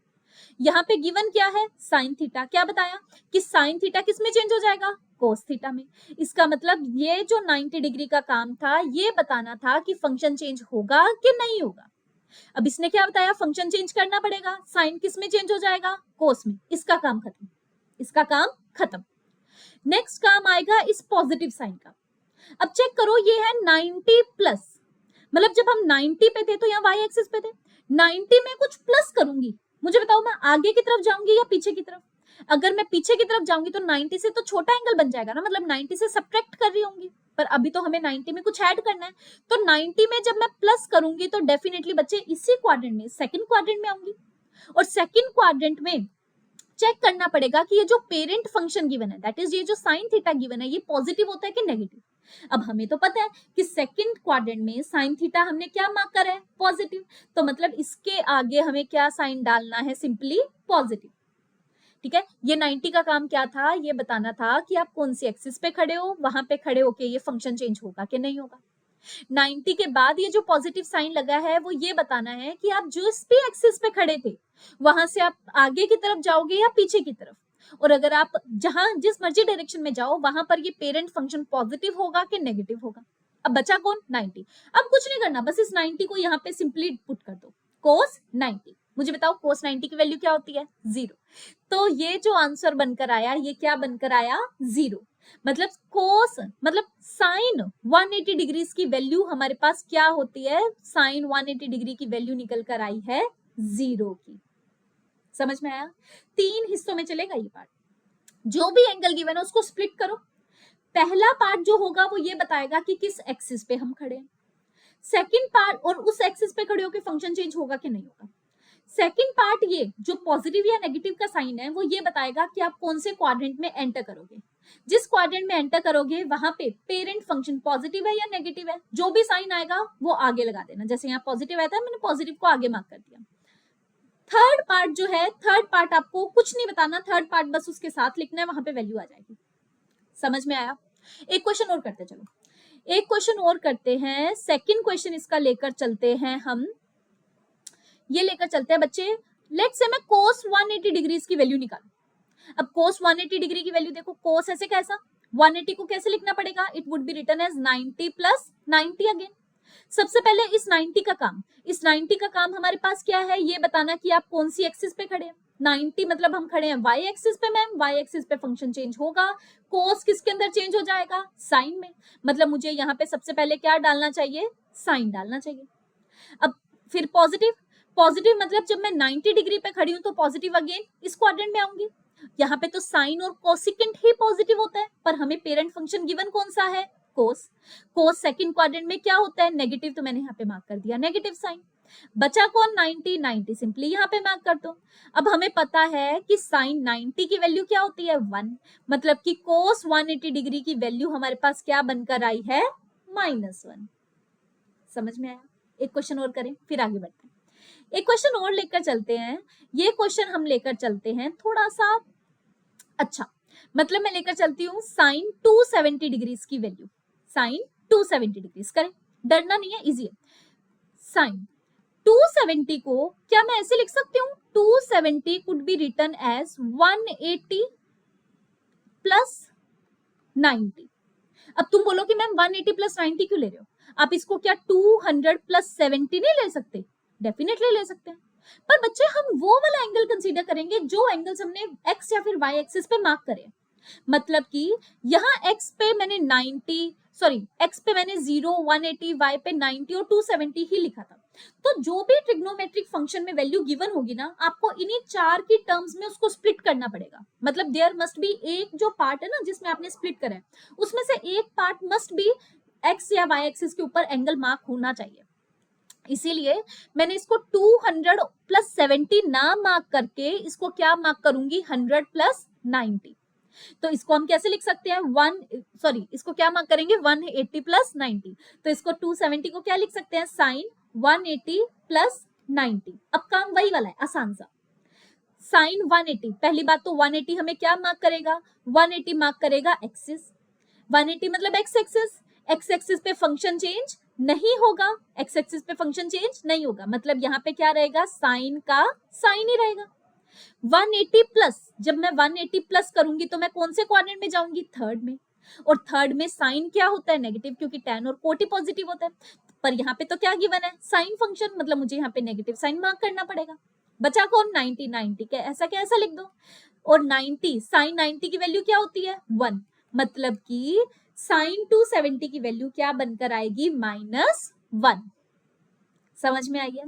यहाँ पे गिवन क्या है? Sine theta. क्या बताया कि साइन थीटा किस में चेंज हो जाएगा? कोस थीटा में। इसका मतलब ये जो 90 डिग्री का काम था ये बताना था कि फंक्शन चेंज होगा कि नहीं होगा। अब इसने क्या बताया? फंक्शन चेंज करना पड़ेगा। साइन किस में चेंज हो जाएगा? कोस में। इसका काम खत्म, इसका काम खत्म। नेक्स्ट काम आएगा इस पॉजिटिव साइन का। अब चेक करो ये है 90 प्लस, मतलब जब हम 90 पे थे तो यहाँ वाई एक्सिस पे थे, 90 में कुछ प्लस करूंगी, मुझे बताओ मैं आगे की तरफ जाऊंगी या पीछे की तरफ? अगर मैं पीछे की तरफ जाऊंगी तो 90 से तो छोटा एंगल बन जाएगा ना, मतलब 90 से सब्ट्रैक्ट कर रही होंगी, पर अभी तो हमें 90 में कुछ ऐड करना है। तो 90 में जब मैं प्लस करूंगी तो डेफिनेटली बच्चे इसी क्वाड्रेंट में, सेकंड क्वाड्रेंट में आऊंगी, और सेकंड क्वाड्रेंट में चेक करना पड़ेगा कि ये जो पेरेंट फंक्शन गिवन है, दैट इज ये जो साइन थीटा गिवन है, ये पॉजिटिव होता है कि नेगेटिव। अब हमें तो पता है कि सेकंड क्वाड्रेंट में साइन थीटा हमने क्या मार्क करा है? पॉजिटिव। तो मतलब इसके आगे हमें क्या साइन डालना है? Simply positive. ठीक है, ये 90 का काम क्या था? ये बताना था कि आप कौन सी एक्सिस पे खड़े हो, वहां पे खड़े होके ये फंक्शन चेंज होगा कि नहीं होगा। 90 के बाद ये जो पॉजिटिव साइन लगा है वो ये बताना है कि आप जिस भी एक्सिस पे खड़े थे वहां से आप आगे की तरफ जाओगे या पीछे की तरफ, और अगर आप जहां जिस मर्जी डायरेक्शन में जाओ वहां पर ये पेरेंट फंक्शन पॉजिटिव होगा कि नेगेटिव होगा। अब बचा कौन? 90। अब कुछ नहीं करना, बस इस 90 को यहाँ पे सिंपली पुट कर दो, कोस 90। मुझे बताओ कोस 90 की वैल्यू क्या होती है? 0। तो ये जो आंसर बनकर आया ये क्या बनकर आया? 0। मतलब कोस मतलब साइन 180 डिग्रीज की वैल्यू हमारे पास क्या होती है, साइन 180 डिग्री की वैल्यू निकल कर आई है 0 की। समझ में आया? 3 हिस्सों में चलेगा ये पार्ट। जो भी एंगल गिवन है उसको स्प्लिट करो। पहला पार्ट जो होगा वो ये बताएगा कि किस एक्सिस पे हम खड़े हैं। सेकंड पार्ट, और उस एक्सिस पे खड़े होकर फंक्शन चेंज होगा कि नहीं होगा। सेकंड पार्ट ये जो पॉजिटिव या नेगेटिव का साइन है वो ये बताएगा कि आप कौन से क्वाड्रेंट में एंटर करोगे। जिस क्वाड्रेंट में एंटर करोगे वहां पे पेरेंट फंक्शन पॉजिटिव है या नेगेटिव है, जो भी साइन आएगा वो आगे लगा देना। जैसे यहाँ पॉजिटिव आया था, मैंने पॉजिटिव को आगे मार्क कर दिया। थर्ड पार्ट जो है, थर्ड पार्ट आपको कुछ नहीं बताना, थर्ड पार्ट बस उसके साथ लिखना है, वहां पे वैल्यू आ जाएगी। समझ में आया? एक क्वेश्चन और करते, चलो एक क्वेश्चन और करते हैं। सेकंड क्वेश्चन इसका लेकर चलते हैं हम, ये लेकर चलते हैं बच्चे। लेट्स से मैं cos 180 डिग्रीज की वैल्यू निकालू। अब cos 180 डिग्री की वैल्यू देखो, cos ऐसे कैसा, 180 को कैसे लिखना पड़ेगा, it would be written as 90 plus 90 again. सबसे पहले इस 90 का काम, इस 90 का काम हमारे पास क्या है, ये बताना कि आप कौन सी एक्सिस पे खड़े हैं। 90 मतलब हम खड़े हैं y एक्सिस पे मैम, y एक्सिस पे फंक्शन चेंज होगा। cos किसके अंदर चेंज हो जाएगा, साइन में। मतलब मुझे यहाँ पे सबसे पहले क्या डालना चाहिए, साइन डालना चाहिए। अब फिर पॉजिटिव, पॉजिटिव मतलब जब मैं 90 डिग्री पे खड़ी हूं तो पॉजिटिव अगेन इस क्वाड्रेंट में आऊंगी। यहाँ पे तो साइन और कोसिकेंट ही पॉजिटिव होता है, पर हमें पेरेंट फंक्शन गिवन कौन सा है, कोस। कोस सेकंड क्वाड्रेंट में क्या होता है, नेगेटिव, तो मैंने यहाँ पे मार्क कर दिया नेगेटिव साइन। बचा कौन, 90, 90 सिंपली यहाँ पे मार्क कर दो। अब हमें पता है कि साइन 90 की वैल्यू क्या होती है, 1। मतलब कि कोस 180 डिग्री की वैल्यू हमारे पास क्या बनकर आई है, -1। समझ में आया? एक क्वेश्चन और करें फिर आगे बढ़ते हैं। एक क्वेश्चन और लेकर चलते हैं। ये क्वेश्चन हम लेकर चलते हैं थोड़ा सा अच्छा, मतलब मैं लेकर चलती हूँ साइन 270 डिग्रीज की वैल्यू। साइन 270 डिग्रीज करें, डरना नहीं है, इजी है। साइन 270 को क्या मैं ऐसे लिख सकती हूँ, 270 could be written as 180 plus 90। अब तुम बोलो कि मैम 180 प्लस 90 क्यों ले रहे हो, आप इसको क्या 200 प्लस 70 नहीं ले सकते? डेफिनेटली ले सकते हैं, पर बच्चे हम वो वाला एंगल कंसीडर करेंगे जो एंगल्स हमने एक्स या फिर वाई एक्सिस पे मार्क करे। मतलब कि यहाँ एक्स पे मैंने 90, सॉरी एक्स पे मैंने 0, 180, वाई पे 90 और 270 ही लिखा था। तो जो भी ट्रिग्नोमेट्रिक फंक्शन में वैल्यू गिवन होगी ना, आपको इन्हीं 4 की टर्म्स में उसको स्प्लिट करना पड़ेगा। मतलब देयर मस्ट बी, एक जो पार्ट है ना जिसमें आपने स्प्लिट करा है, उसमें से एक पार्ट मस्ट बी एक्स या वाई एक्सिस के ऊपर एंगल मार्क होना चाहिए। इसीलिए मैंने इसको 200 प्लस 70 ना मार्क करके इसको क्या मार्क करूंगी, 100 प्लस 90। तो इसको हम कैसे लिख सकते हैं, इसको क्या मार्क करेंगे, 180 प्लस 90। तो इसको 270 को क्या लिख सकते हैं, साइन 180 प्लस 90। अब काम वही वाला है, आसान सा। साइन 180, पहली बात तो 180 हमें क्या मार्क करेगा, 180 मार्क करेगा एक्सिस। 180 मतलब एक्स एक्सिस, एक्स एक्सिस पे फंक्शन चेंज नहीं होगा, एक्स एक्सिस पे फंक्शन चेंज नहीं होगा, मतलब यहाँ पे क्या रहेगा, साइन का साइन ही रहेगा। 180 प्लस, जब मैं 180 प्लस करूंगी तो मैं कौन से क्वाड्रेंट में जाऊंगी, थर्ड में। और थर्ड में साइन क्या होता है, नेगेटिव, क्योंकि tan और कोट पॉजिटिव होता है। पर यहाँ पे तो क्या गिवन है, साइन फंक्शन, मतलब मुझे यहाँ पे नेगेटिव साइन मार्क करना पड़ेगा। बचा कौन, 90, 90 के ऐसा लिख दो। और 90, साइन 90 की वैल्यू क्या होती है, 1। मतलब कि साइन 270 की वैल्यू क्या बनकर आएगी, -1। समझ में आई है?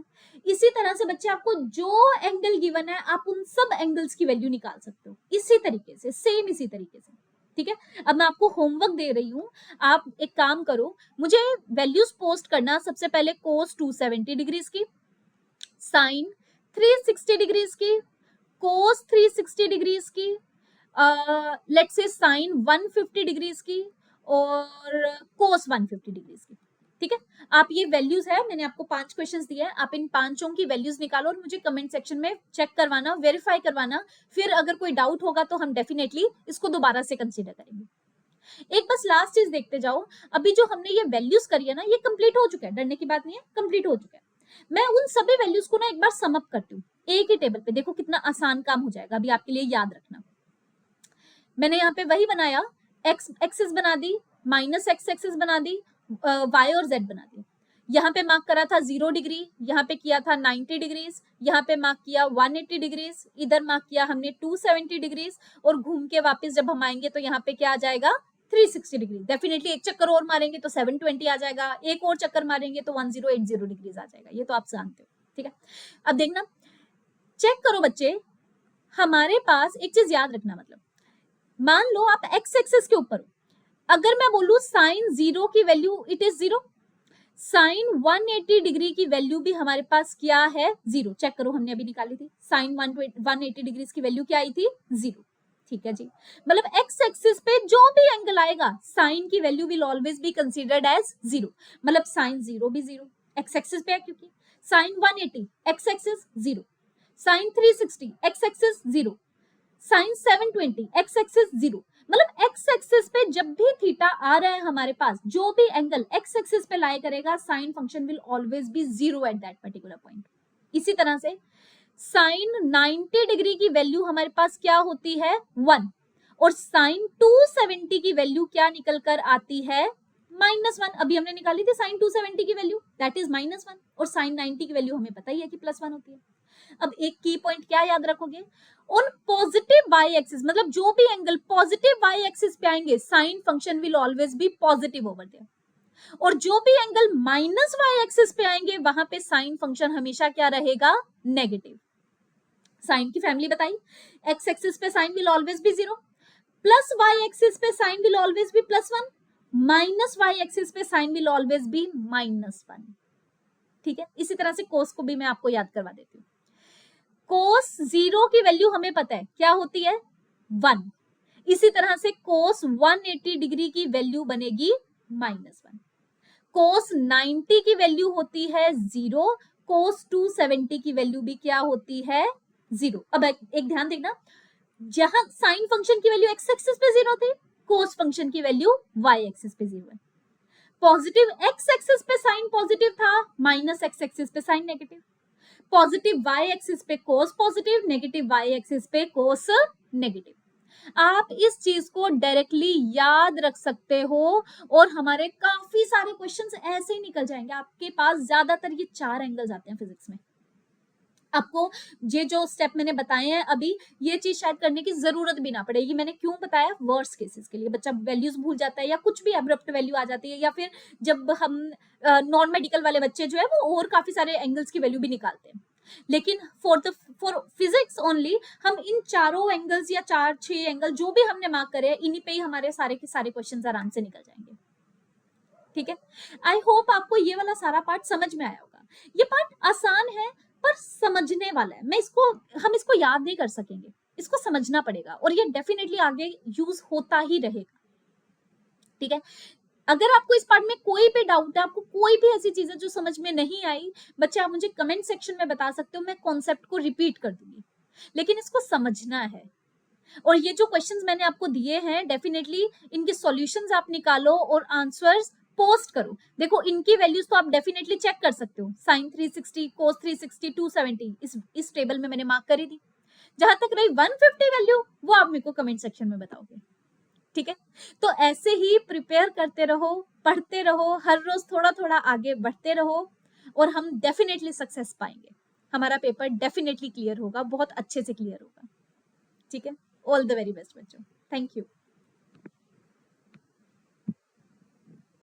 इसी तरह से बच्चे आपको जो एंगल गिवन है आप उन सब एंगल्स की वैल्यू निकाल सकते हो, इसी तरीके से, सेम इसी तरीके से। ठीक है, अब मैं आपको होमवर्क दे रही हूँ, आप एक काम करो, मुझे वैल्यूज पोस्ट करना। सबसे पहले कोस 270 डिग्रीज की, साइन 360 डिग्रीज की, कोस 360 डिग्रीज की, लेट्स से साइन 150 डिग्रीज की, और कोस 150 डिग्रीज की। ठीक है, आप ये वैल्यूज है, मैंने आपको 5 क्वेश्चंस दिए हैं, आप इन 5 की वैल्यूज निकालो और मुझे कमेंट सेक्शन में चेक करवाना, वेरीफाई करवाना। फिर अगर कोई डाउट होगा तो हम डेफिनेटली इसको दोबारा से कंसीडर करेंगे। एक बस लास्ट चीज देखते जाओ, अभी जो हमने ये वैल्यूज करी है ना, ये कंप्लीट हो चुका है, डरने की बात नहीं है, कंप्लीट हो चुका है। मैं उन सभी वैल्यूज को ना एक बार सम अप करती हूँ एक ही टेबल पे, देखो कितना आसान काम हो जाएगा। अभी आपके लिए याद रखना, मैंने यहाँ पे वही बनाया, एक्स एक्सिस बना दी, माइनस एक्स एक्सिस बना दी, वाई और जेड बना दी। यहाँ पे मार्क करा था 0 डिग्री, यहाँ पे किया था 90 डिग्रीज, यहाँ पे मार्क किया 180 डिग्रीज, इधर मार्क किया हमने 270 डिग्रीज, और घूम के वापस जब हम आएंगे तो यहाँ पे क्या आ जाएगा, 360 डिग्री। डेफिनेटली एक चक्कर और मारेंगे तो 720 आ जाएगा, एक और चक्कर मारेंगे तो 1080 डिग्रीज आ जाएगा, ये तो आप जानते हो, ठीक है। अब देखना, चेक करो बच्चे, हमारे पास एक चीज याद रखना, मतलब मान लो आप एक्स एक्सिस के ऊपर हो, अगर मैं बोलूं साइन 0 की value it is 0, sine 180 degree की वैल्यू भी हमारे पास क्या है, 0। चेक करो, हमने अभी निकाली थी, साइन 180 डिग्री की वैल्यू क्या आई थी, 0, ठीक है जी। मतलब एक्स एक्सिस पे जो भी एंगल आएगा साइन की value will always be considered as 0, मतलब साइन 0 भी 0 एक्स एक्सिस पे है, क्योंकि sine 180 X axis 0, sine 360 X axis 0, sine 720 X axis 0। मतलब एक्स एक्सिस पे जब भी थीटा आ रहा है हमारे पास, जो भी एंगल एक्स एक्सिस पे लाई करेगा, sign function will always be 0 at that particular point. इसी तरह से साइन 90 डिग्री की वैल्यू हमारे पास क्या होती है, 1, और साइन 270 की वैल्यू क्या निकल कर आती है, -1। अभी हमने निकाली थी साइन 270 की वैल्यू, दैट इज -1, और साइन 90 की वैल्यू हमें पता ही है कि +1 होती है। अब एक की पॉइंट क्या याद रखोगे, उन पॉजिटिव वाई एक्सिस, मतलब जो भी एंगल पॉजिटिव वाई एक्सिस पे आएंगे, sine function will always be positive over there, और जो भी एंगल माइनस वाई एक्सिस पे आएंगे वहां पे साइन फंक्शन हमेशा क्या रहेगा, नेगेटिव। साइन की फैमिली बताई, एक्स एक्सिस पे sine will always be 0, plus Y axis पे sine will always be +1, minus Y axis पे साइन विल ऑलवेज बी -1, ठीक है। इसी तरह से कोस को भी मैं आपको याद करवा देती हूँ। कोस 0 की वैल्यू हमें पता है क्या होती है, 1। इसी तरह से कोस 180 डिग्री की वैल्यू बनेगी -1। कोस 90 की वैल्यू होती है 0, कोस 270 की वैल्यू भी क्या होती है, 0। अब एक ध्यान देना, जहां साइन फंक्शन की वैल्यू एक्स एक्सिस पे 0 थी, कोस फंक्शन की वैल्यू वाई एक्सिस पे 0 है। पॉजिटिव एक्स एक्सिस पे साइन पॉजिटिव था, माइनस एक्स एक्सिस पे sine negative, positive Y axis पे cos positive, negative Y axis पे कोस नेगेटिव। आप इस चीज को डायरेक्टली याद रख सकते हो, और हमारे काफी सारे क्वेश्चंस ऐसे ही निकल जाएंगे आपके पास। ज्यादातर ये 4 एंगल्स आते हैं फिजिक्स में। आपको ये जो स्टेप मैंने बताए हैं अभी, ये चीज शायद करने की जरूरत भी ना पड़ेगी। मैंने क्यों बताया, वर्स्ट केसेस के लिए, बच्चा वैल्यूज भूल जाता है या कुछ भी अब्रप्ट वैल्यू आ जाती है, या फिर जब हम नॉन मेडिकल वाले बच्चे जो है वो और काफी सारे एंगल्स की वैल्यू भी निकालते हैं। लेकिन फॉर फिजिक्स ओनली हम इन चारों एंगल्स या 4-6 एंगल जो भी हमने मार्क करे, इन्हीं पे ही हमारे सारे के सारे क्वेश्चंस आराम से निकल जाएंगे, ठीक है। आई होप आपको ये वाला सारा पार्ट समझ में आया होगा। ये पार्ट आसान है पर समझने वाला है। हम इसको याद नहीं कर सकेंगे, इसको समझना पड़ेगा, और ये डेफिनेटली आगे यूज होता ही रहेगा, ठीक है। अगर आपको इस पार्ट में कोई भी डाउट है, आपको कोई भी ऐसी चीज है जो समझ में नहीं आई, बच्चे आप मुझे कमेंट सेक्शन में बता सकते हो, मैं कॉन्सेप्ट को रिपीट कर दूंगी, लेकिन इसको समझना है। और ये जो क्वेश्चंस मैंने आपको दिए हैं, डेफिनेटली इनके सॉल्यूशंस आप निकालो और आंसर्स पोस्ट करो। देखो इनकी वैल्यूज तो आप डेफिनेटली चेक कर सकते हो, साइन 360, कोस 360, 270 इस टेबल में मैंने मार्क करी थी। जहां तक रही 150 वैल्यू, वो आप मेरे को कमेंट सेक्शन में बताओगे, ठीक है। तो ऐसे ही प्रिपेयर करते रहो, पढ़ते रहो, हर रोज थोड़ा थोड़ा आगे बढ़ते रहो, और हम डेफिनेटली सक्सेस पाएंगे। हमारा पेपर डेफिनेटली क्लियर होगा, बहुत अच्छे से क्लियर होगा, ठीक है। ऑल द वेरी बेस्ट बच्चों, थैंक यू।